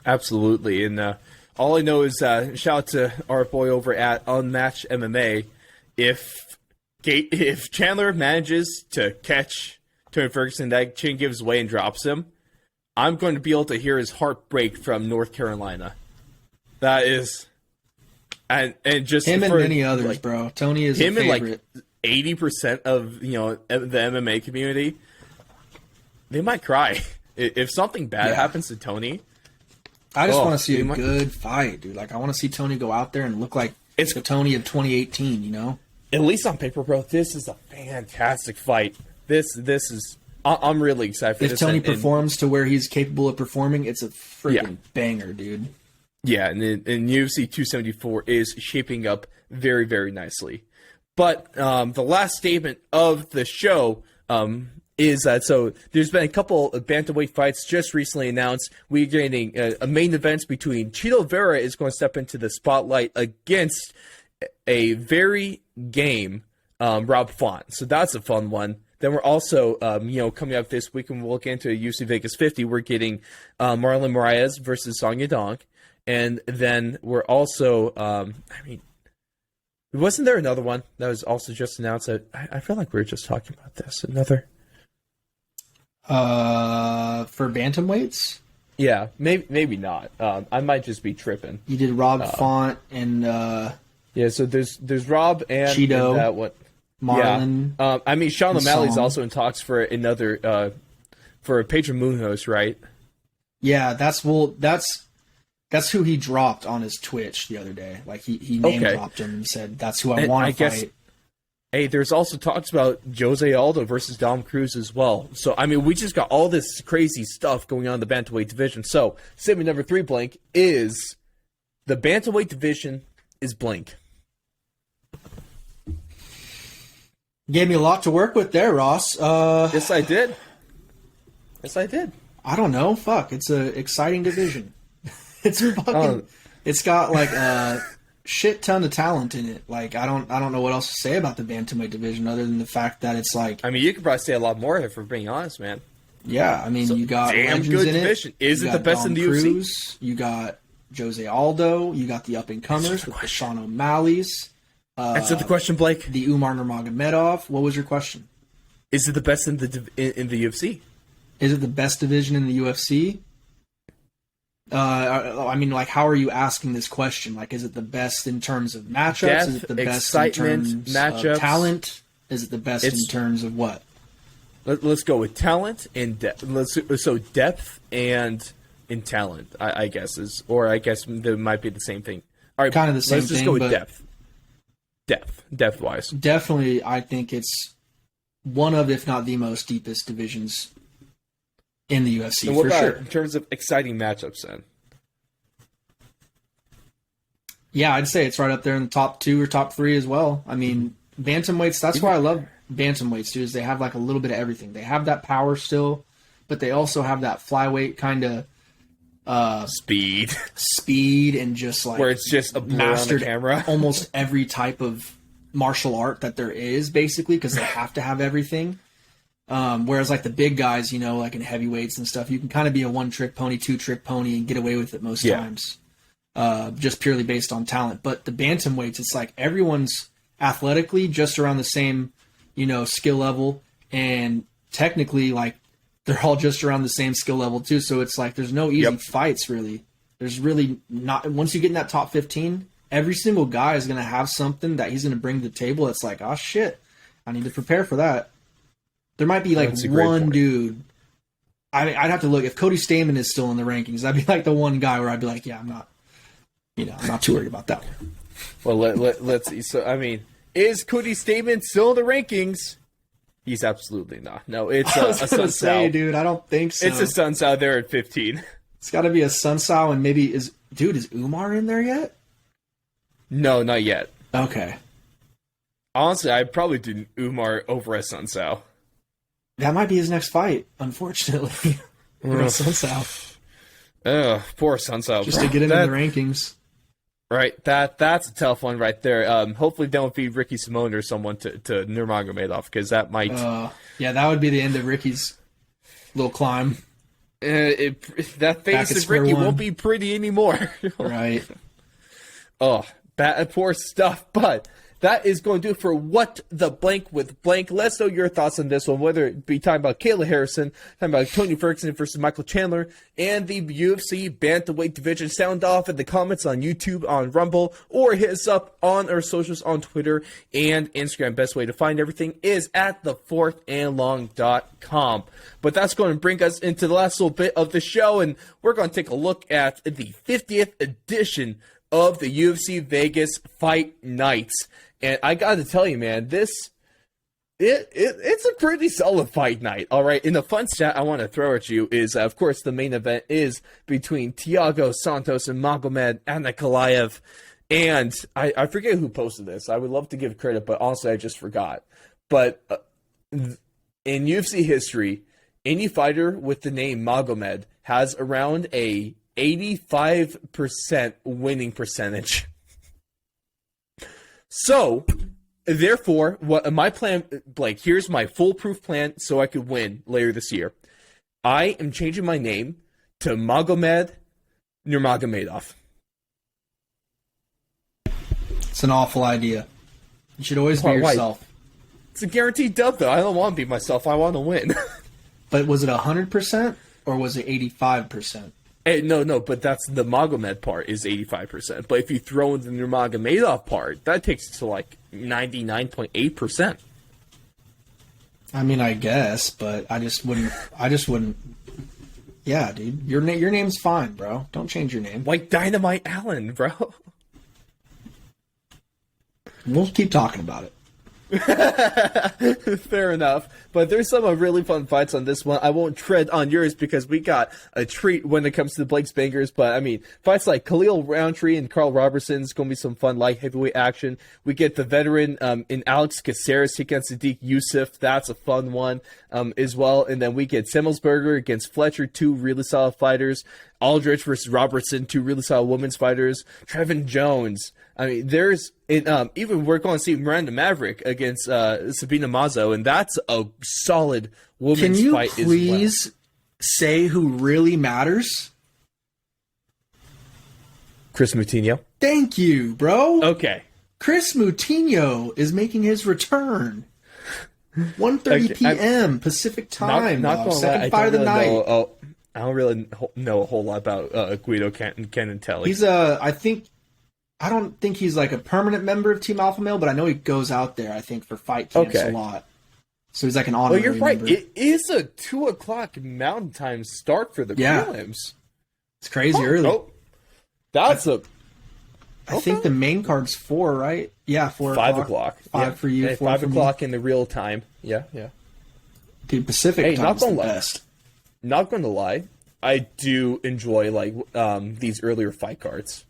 Absolutely. And all I know is shout out to our boy over at Unmatched MMA. If Chandler manages to catch Tony Ferguson, that chin gives way and drops him, I'm going to be able to hear his heart break from North Carolina. That is, and just him and for, many others, like, bro. Tony is him a and favorite. like 80% of the MMA community. They might cry if something bad happens to Tony. I just want to see a good fight, dude. Like, I want to see Tony go out there and look like it's the Tony of 2018. You know, at least on paper, bro. This is a fantastic fight. This is. I'm really excited for this. If Tony performs to where he's capable of performing, it's a freaking banger, dude. Yeah, and UFC 274 is shaping up very, very nicely. But the last statement of the show is that, so there's been a couple of bantamweight fights just recently announced. We're getting a main event between Chito Oliveira is going to step into the spotlight against a very game Rob Font. So that's a fun one. Then we're also, coming up this week, and we'll look into UFC Vegas 50, we're getting Marlon Moraes versus Song Yudong. And then we're also, wasn't there another one that was also just announced? I feel like we were just talking about this. Another? For bantamweights? Yeah, maybe not. I might just be tripping. You did Rob Font and... yeah, so there's Rob and... Cheeto. And that one. Marlon. Yeah. Sean O'Malley's also in talks for another... for Pedro Munoz, right? Yeah, that's who he dropped on his Twitch the other day. Like, he name dropped him and said, that's who I want to fight. Hey, there's also talks about Jose Aldo versus Dom Cruz as well. So, we just got all this crazy stuff going on in the bantamweight division. So, statement number 3, Blink, is the bantamweight division is blank. Gave me a lot to work with there, Ross. Yes, I did. I don't know. Fuck. It's an exciting division. It's fucking. It's got like a shit ton of talent in it. Like, I don't know what else to say about the bantamweight division other than the fact that it's like. You could probably say a lot more if we're being honest, man. Yeah, you got damn legends good in division. It. Is it the best in the UFC? You got Jose Aldo. You got the up and comers with the Sean O'Malley's. Answer the question, Blake. The Umar Nurmagomedov. What was your question? Is it the best in the UFC? Is it the best division in the UFC? How are you asking this question? Like, is it the best in terms of matchups? Is it the best in terms matchups, of talent? Is it the best in terms of what? Let's go with talent and depth. So depth and in talent, I guess I guess there might be the same thing. All right, kind of the same thing. Let's just go with depth. Depth wise, definitely, I think it's one of, if not the most deepest divisions in the UFC, so for sure. In terms of exciting matchups, then? Yeah, I'd say it's right up there in the top 2 or top 3 as well. Bantamweights, that's why I love bantamweights, dude, is they have like a little bit of everything. They have that power still, but they also have that flyweight kind of speed and just like where it's just a blur on the camera. Almost every type of martial art that there is, basically, because they have to have everything. Whereas like the big guys, like in heavyweights and stuff, you can kind of be a 1-trick pony, 2-trick pony and get away with it most times, just purely based on talent. But the bantamweights, it's like everyone's athletically just around the same, skill level, and technically like they're all just around the same skill level too. So it's like there's no easy fights really. There's really not. Once you get in that top 15, every single guy is going to have something that he's going to bring to the table. It's like, oh shit, I need to prepare for that. There might be like one dude I'd have to look. If Cody Stamann is still in the rankings, that'd be like the one guy where I'd be like, yeah, I'm not too worried about that one. Well, let's see. So, I mean, is Cody Stamann still in the rankings? He's absolutely not. No, it's a Sun Sao. Dude, I don't think so. It's a Sun Sao there at 15. It's got to be a Sun Sao, and maybe is Umar in there yet? No, not yet. Okay. Honestly, I probably did Umar over a Sun Sao. That might be his next fight, unfortunately. For a Sun Sao. Poor Sun Sao. Just to get him in the rankings. Right, that's a tough one right there. Hopefully they don't feed Ricky Simone or someone to Nurmagomedov, because that might... yeah, that would be the end of Ricky's little climb. That face of Ricky won't be pretty anymore. Right. Oh, bad, poor stuff, but... That is going to do it for What the Blank with Blank. Let's know your thoughts on this one, whether it be talking about Kayla Harrison, talking about Tony Ferguson versus Michael Chandler, and the UFC Bantamweight division. Sound off in the comments on YouTube, on Rumble, or hit us up on our socials on Twitter and Instagram. Best way to find everything is at thefourthandlong.com. But that's going to bring us into the last little bit of the show, and we're going to take a look at the 50th edition of the UFC Vegas Fight Nights. And I got to tell you, man, it's a pretty solid fight night. All right. And the fun stat I want to throw at you is, of course, the main event is between Thiago Santos and Magomed Ankalaev. And I forget who posted this. I would love to give credit, but honestly, I just forgot. But in UFC history, any fighter with the name Magomed has around a 85% winning percentage. So, therefore, what my plan, Blake, here's my foolproof plan so I could win later this year. I am changing my name to Magomed Nurmagomedov. It's an awful idea. You should always be yourself. It's a guaranteed dub, though. I don't want to be myself. I want to win. But was it 100% or was it 85%? No, but that's the Magomed part is 85%. But if you throw in the Nurmagomedov part, that takes it to like 99.8%. I mean, I guess, but I just wouldn't. Yeah, dude, your name's fine, bro. Don't change your name. Like Dynamite Allen, bro. We'll keep talking about it. Fair enough, but there's some really fun fights on this one. I won't tread on yours because we got a treat when it comes to the Blake's Bangers, but I mean, fights like Khalil Roundtree and Carl Robertson is going to be some fun light heavyweight action. We get the veteran in Alex Caceres against Sadiq Youssef. That's a fun one as well. And then we get Semmelsberger against Fletcher, two really solid fighters. Aldrich versus Robertson, two really solid women's fighters. Trevin Jones. I mean, there's even we're going to see Miranda Maverick against Sabina Mazo, and that's a solid women's fight as well. Can you please say who really matters? Chris Moutinho. Thank you, bro. Okay. Chris Moutinho is making his return. 1:30 p.m. Pacific time. Second fight of the night. I don't really know a whole lot about Guido Cantelli. He's I don't think he's like a permanent member of Team Alpha Male, but I know he goes out there, I think, for fight camps a lot. So he's like an honorary you're right. member. It is a 2:00 Mountain Time start for the prelims. It's crazy early. Oh, that's I think the main card's 4, right? Yeah, 4 5 o'clock. 5 for you, 4 5 for o'clock me. in the real time. Yeah. Dude, Pacific time's the best. Not going to lie, I do enjoy these earlier fight cards.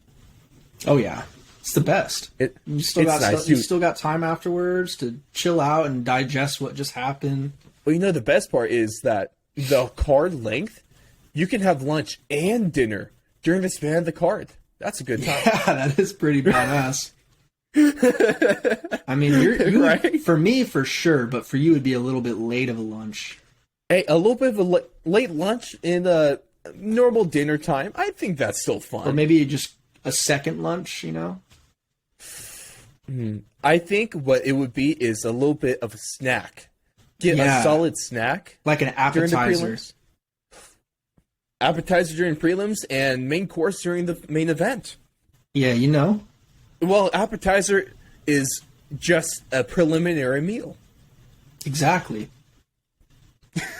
Oh yeah, it's the best. You still got time afterwards to chill out and digest what just happened. Well, the best part is that the card length, you can have lunch and dinner during the span of the card. That's a good time. Yeah, that is pretty badass. I mean, you right? For me, for sure, but for you, it'd be a little bit late of a lunch. Hey, a little bit of a late lunch in a normal dinner time. I think that's still fun. Or maybe just a second lunch, I think what it would be is a little bit of a snack. Get a solid snack. Like an appetizer. Appetizer during prelims and main course during the main event. Yeah, Well, appetizer is just a preliminary meal. Exactly.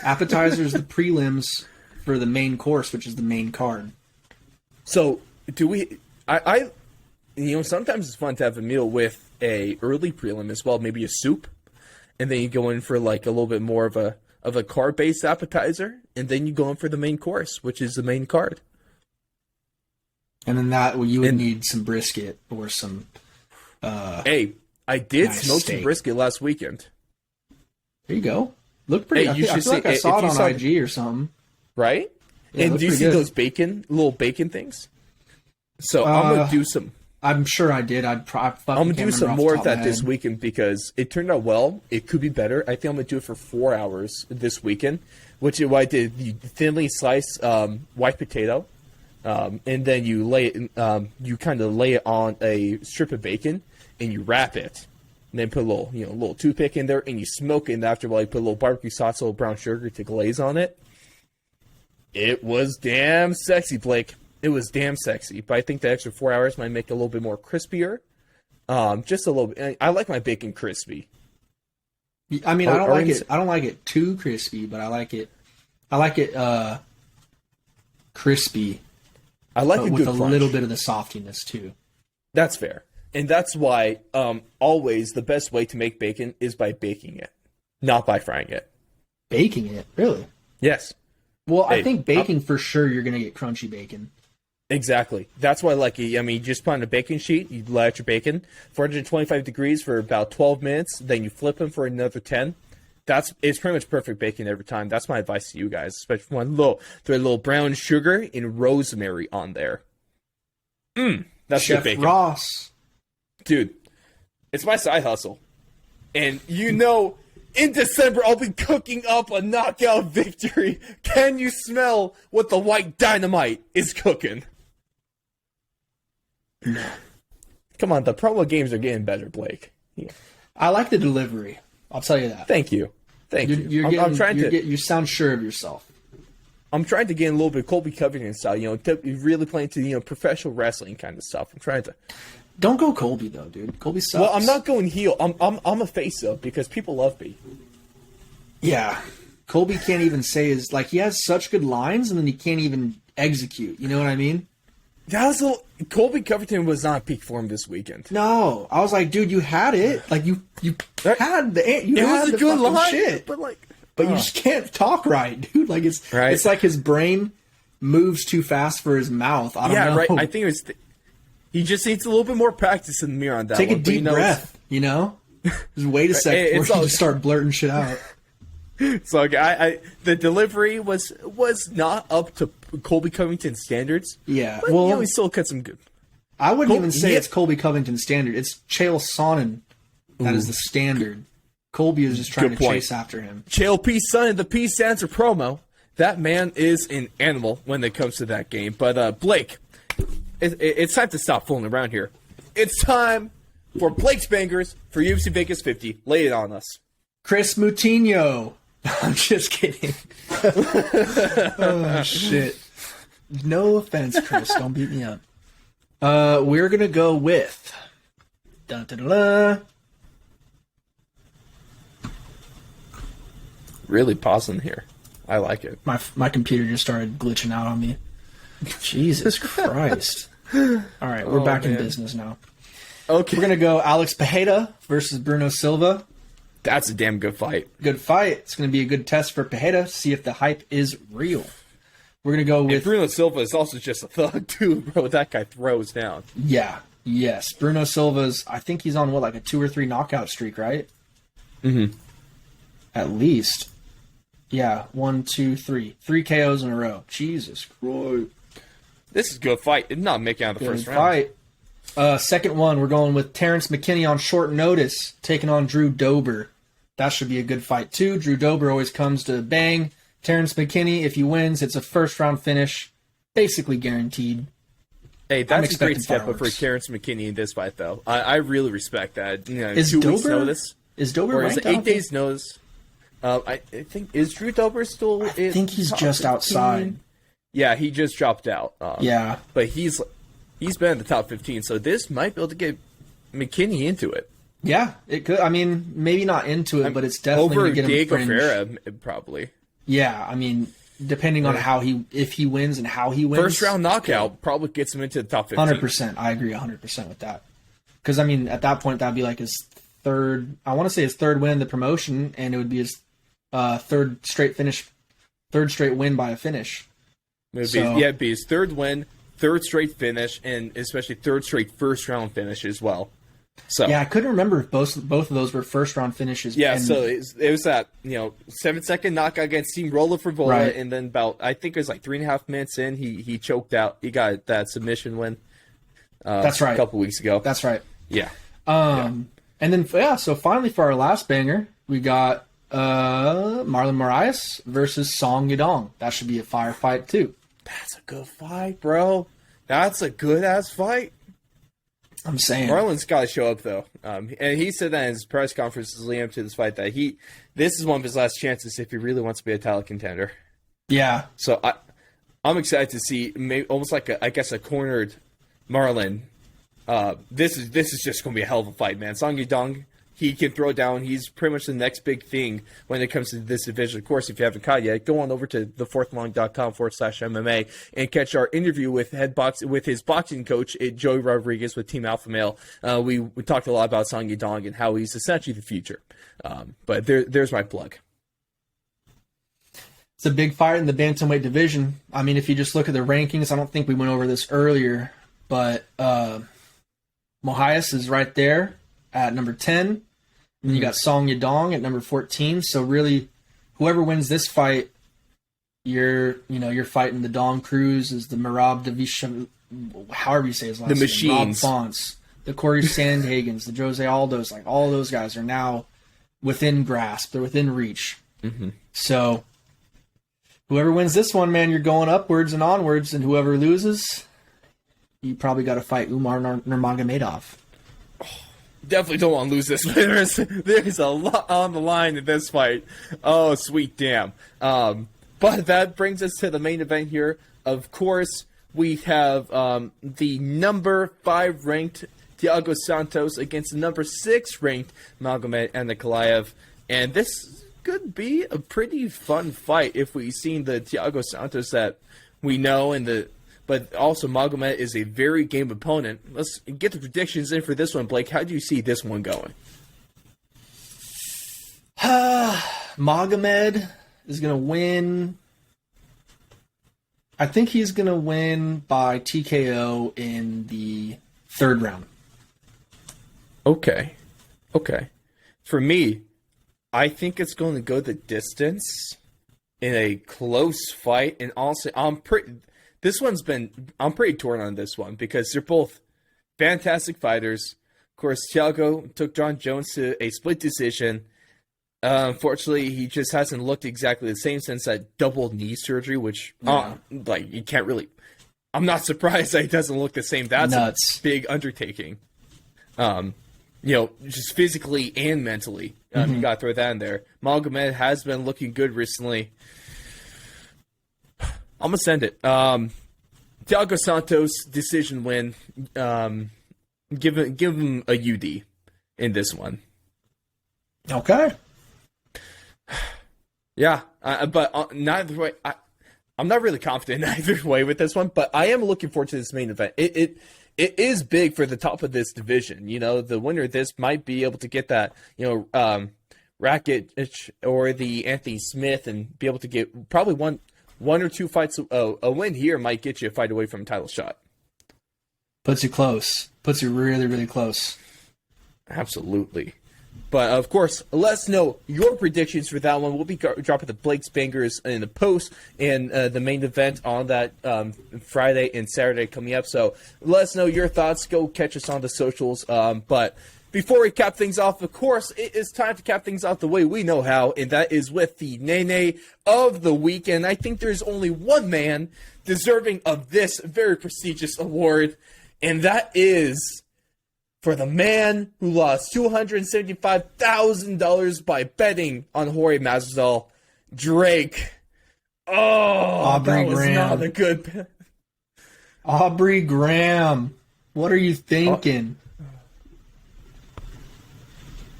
Appetizers, the prelims, for the main course, which is the main card. So do we? Sometimes it's fun to have a meal with a early prelim as well, maybe a soup, and then you go in for like a little bit more of a carb-based appetizer, and then you go in for the main course, which is the main card. And then you would need some brisket or some. Hey, I did smoke some brisket last weekend. There you go. Look pretty. Hey, I feel like I saw it on IG or something. Right? Yeah, and do you see those little bacon things? So I'm gonna do some. I'm sure I did. I'm gonna do some more of that this weekend because it turned out well. It could be better. I think I'm gonna do it for 4 hours this weekend, which is what I did. You thinly slice white potato, and then you lay it. You kind of lay it on a strip of bacon, and you wrap it. And then put a little toothpick in there, and you smoke it. And after a while, you put a little barbecue sauce, a little brown sugar to glaze on it. It was damn sexy, Blake. It was damn sexy. But I think the extra 4 hours might make it a little bit more crispier. Just a little bit. I like my bacon crispy. I mean, I don't like it too crispy, but I like it crispy. I like it with good a crunch. Little bit of the softiness too. That's fair. And that's why always the best way to make bacon is by baking it, not by frying it. Baking it? Really? Yes. Well, I think baking for sure you're going to get crunchy bacon. Exactly. That's why I like it. I mean, you just put on a baking sheet, you let out your bacon, 425 degrees for about 12 minutes, then you flip them for another 10. It's pretty much perfect bacon every time. That's my advice to you guys, especially when throw a little brown sugar and rosemary on there. That's Chef good bacon. Ross. Dude, it's my side hustle. And in December, I'll be cooking up a knockout victory. Can you smell what the white dynamite is cooking? No. Come on, the promo games are getting better, Blake. Yeah. I like the delivery. I'll tell you that. Thank you. You sound sure of yourself. I'm trying to get in a little bit of Colby Covington style, really playing to professional wrestling kind of stuff. I'm trying to. Don't go Colby though, dude. Colby sucks. Well, I'm not going heel. I'm a face though because people love me. Yeah, Colby can't even say he has such good lines and then he can't even execute. You know what I mean? Colby Covington was not peak form this weekend. No, I was like, dude, you had it. Like you had the good line, shit, but you just can't talk right, dude. Like it's like his brain moves too fast for his mouth. I don't know. Right. I think it was. He just needs a little bit more practice in the mirror on that. Take a deep breath, Just wait a second before you just start blurting shit out. So the delivery was not up to Colby Covington's standards. Yeah, but, he still cut some good. I wouldn't even say it's Colby Covington's standard. It's Chael Sonnen that is the standard. Colby is just trying to chase after him. Chael P. Sonnen, the P stands for promo. That man is an animal when it comes to that game. But Blake. It's time to stop fooling around here. It's time for Blake's Bangers for UFC Vegas 50. Lay it on us. Chris Moutinho. I'm just kidding. Oh, shit. No offense, Chris. Don't beat me up. We're going to go with... Dun, dun, dun, dun. Really pausing here. I like it. My computer just started glitching out on me. Jesus Christ. All right, we're back in business now. Okay. We're going to go Alex Pereira versus Bruno Silva. That's a damn good fight. Good fight. It's going to be a good test for Pereira, see if the hype is real. We're going to go with... And Bruno Silva is also just a thug, too, bro. That guy throws down. Yeah. Yes. Bruno Silva's... I think he's on, a 2 or 3 knockout streak, right? Mm-hmm. At least. Yeah. 1, 2, 3. 3 KOs in a row. Jesus Christ. This is a good fight. It's not making out of the first round. Fight. Second one, we're going with Terence McKinney on short notice, taking on Drew Dober. That should be a good fight, too. Drew Dober always comes to bang. Terence McKinney, if he wins, it's a first-round finish. Basically guaranteed. Hey, that's a great step up for Terence McKinney in this fight, though. I really respect that. Is 2 Dober, weeks' notice. Is Dober or is it 8 days' notice? I think, is Drew Dober still... I think he's just 15? Outside. Yeah, he just dropped out. Yeah. But he's been in the top 15, so this might be able to get McKinney into it. Yeah, it could. I mean, maybe not into it, but it's definitely over going to get him Diego fringe. Ferreira, probably. Yeah, I mean, depending on if he wins and how he wins. First round knockout probably gets him into the top 15. 100%. I agree 100% with that. Because, I mean, at that point, that'd be like his third win in the promotion, and it would be his third straight win by a finish. It'd be his third win, third straight finish, and especially third straight first round finish as well. So yeah, I couldn't remember if both of those were first round finishes. Yeah, so it was that 7-second knockout against Steamroller for Vola, Right. and then I think it was like 3.5 minutes in, he choked out. He got that submission win. That's right. A couple weeks ago. That's right. Yeah. And then so finally for our last banger, we got Marlon Moraes versus Song Yudong. That should be a fire fight too. That's a good fight, bro. That's a good ass fight. I'm saying Marlon's got to show up though, and he said that in his press conferences leading up to this fight that this is one of his last chances if he really wants to be a title contender. Yeah. So I'm excited to see maybe almost like a cornered Marlon. This is just going to be a hell of a fight, man. Song Yudong, he can throw down. He's pretty much the next big thing when it comes to this division. Of course, if you haven't caught yet, go on over to thefourthlong.com/MMA and catch our interview with his boxing coach, Joey Rodriguez with Team Alpha Male. We talked a lot about Song Yudong and how he's essentially the future. But there's my plug. It's a big fight in the bantamweight division. I mean, if you just look at the rankings, I don't think we went over this earlier, but Moraes is right there at number 10. And you got Song Yudong at number 14. So really, whoever wins this fight, you're fighting the Don Cruzes, the Merab Division, however you say his last name. The Machines. Rob Fonts, the Corey Sandhagens, the Jose Aldos, like all those guys are now within grasp. They're within reach. Mm-hmm. So whoever wins this one, man, you're going upwards and onwards. And whoever loses, you probably got to fight Umar Nurmagomedov. Definitely don't want to lose this. There's a lot on the line in this fight. Oh, sweet damn. But that brings us to the main event here. Of course, we have the number 5 ranked Thiago Santos against the number 6 ranked Magomed Ankalaev. And this could be a pretty fun fight if we've seen the Thiago Santos that we know but also Magomed is a very game opponent. Let's get the predictions in for this one, Blake. How do you see this one going? Magomed is going to win. I think he's going to win by TKO in the 3rd round. Okay. For me, I think it's going to go the distance in a close fight. And also, I'm pretty torn on this one because they're both fantastic fighters. Of course, Thiago took John Jones to a split decision. Unfortunately, he just hasn't looked exactly the same since that double knee surgery, which, you can't really... I'm not surprised that he doesn't look the same. That's nuts. A big undertaking. Just physically and mentally. You got to throw that in there. Magomed has been looking good recently. I'm going to send it. Thiago Santos, decision win. Give him a UD in this one. Okay. Yeah, but neither way. I'm not really confident either way with this one, but I am looking forward to this main event. It is big for the top of this division. The winner of this might be able to get that, Rakic or the Anthony Smith and be able to get probably one or two fights. A win here might get you a fight away from a title shot. Puts you close. Puts you really, really close. Absolutely. But, of course, let us know your predictions for that one. We'll be dropping the Blake's Bangers in the post and the main event on that Friday and Saturday coming up. So let us know your thoughts. Go catch us on the socials. But before we cap things off, of course, it is time to cap things off the way we know how, and that is with the Nene of the week. And I think there's only one man deserving of this very prestigious award, and that is... for the man who lost $275,000 by betting on Jorge Masvidal, Drake. Oh, Aubrey that was Graham. not a good... Aubrey Graham. What are you thinking?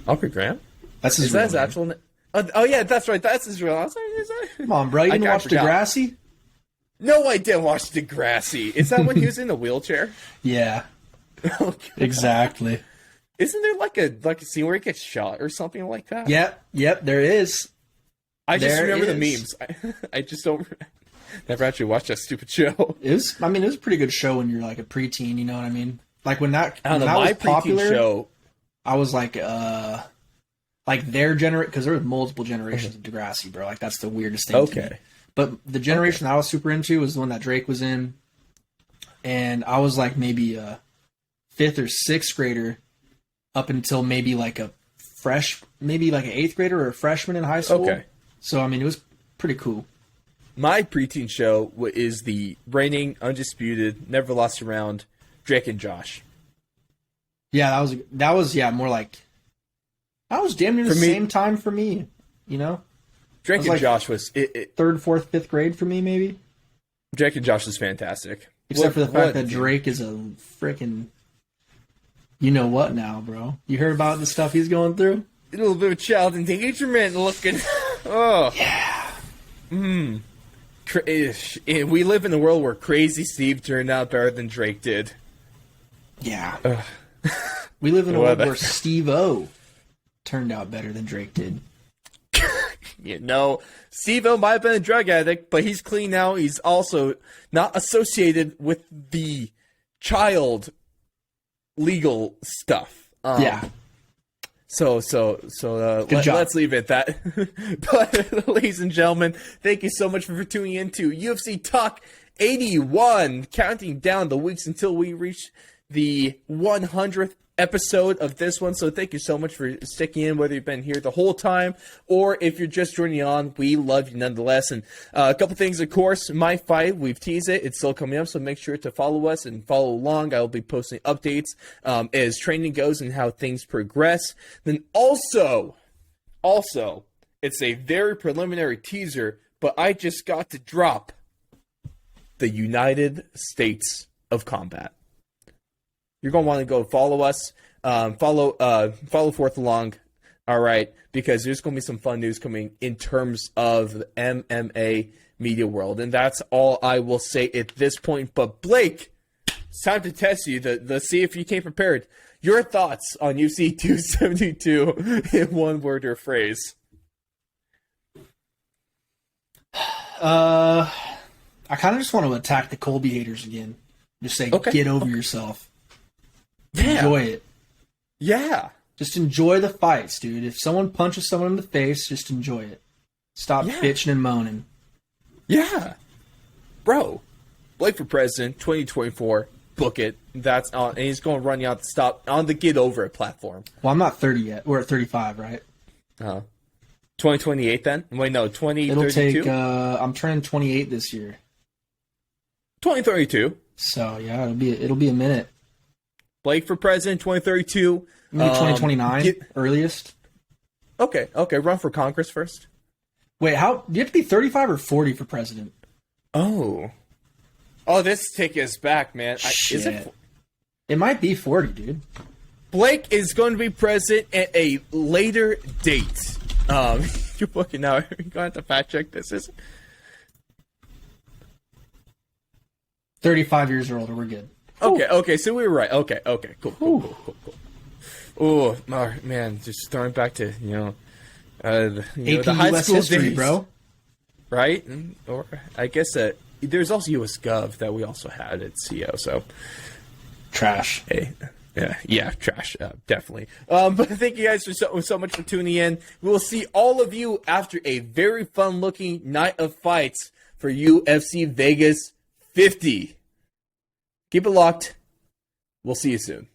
Aubrey Graham? That's his Is that real his name. actual name? Oh yeah, that's right. That's Israel. I was like, is that... Come on, bro. You didn't watch Degrassi? No, I didn't watch Degrassi. Is that when he was in the wheelchair? Yeah. Oh, exactly. Isn't there like a scene where he gets shot or something like that? Yep, there is. I just remember the memes. I just don't never actually watched that stupid show. It was a pretty good show when you're like a preteen, you know what I mean? Like when that my was popular, show, I was like their generation, because there was multiple generations of Degrassi, bro. Like that's the weirdest thing. Okay. To me. But the generation I was super into was the one that Drake was in, and I was like maybe a 5th or 6th grader up until maybe like an 8th grader or a freshman in high school. Okay. So I mean, it was pretty cool. My preteen show is the reigning, undisputed, never lost a round, Drake and Josh. Yeah, that was more like, that was damn near the same time for me, you know? Drake and Josh was... 3rd, 4th, 5th grade for me, maybe? Drake and Josh was fantastic. Except for the fact that Drake is a freaking... You know what now, bro? You heard about the stuff he's going through? A little bit of child endangerment looking. Oh. Yeah. We live in a world where Crazy Steve turned out better than Drake did. Yeah. We live in a world where Steve-O turned out better than Drake did. You know, Steve-O might have been a drug addict, but he's clean now. He's also not associated with the child legal stuff. Yeah. So let's leave it at that. But, ladies and gentlemen, thank you so much for tuning in to UFC Talk 81, counting down the weeks until we reach the 100th episode of this one. So thank you so much for sticking in, whether you've been here the whole time or if you're just joining on. We love you nonetheless. And a couple things, of course, my fight, we've teased it. It's still coming up, so make sure to follow us and follow along. I will be posting updates as training goes and how things progress. Then also, it's a very preliminary teaser, but I just got to drop the United States of Combat. You're going to want to go follow us, follow forth along, all right, because there's going to be some fun news coming in terms of the MMA media world, and that's all I will say at this point. But Blake, it's time to test you, to see if you came prepared. Your thoughts on UFC 272 in one word or phrase? I kind of just want to attack the Colby haters again. Just say, get over yourself. Enjoy it. Yeah. Just enjoy the fights, dude. If someone punches someone in the face, just enjoy it. Stop bitching and moaning. Yeah. Bro, Blake for President 2024. Book it. That's on, and he's going to run you out the stop on the Get Over It platform. Well, I'm not 30 yet. We're at 35, right? 2028 then? Wait, no, 2032? It'll take, I'm turning 28 this year. 2032. So, yeah, it'll be a minute. Blake for President 2032. Maybe 2029 earliest. Okay. Run for Congress first. Wait, do you have to be 35 or 40 for president? Oh, this taking us back, man. Shit. It might be 40, dude. Blake is going to be president at a later date. You're looking now. You're going to have to fact check this. Is 35 years or older. We're good. Okay, so we were right. Okay, cool. Oh, man, just throwing back to, AP the high US school history, days, bro. Right? Or I guess there's also US Gov that we also had at CO, so. Trash. Hey. Yeah, trash, definitely. But thank you guys so much for tuning in. We will see all of you after a very fun-looking night of fights for UFC Vegas 50. Keep it locked. We'll see you soon.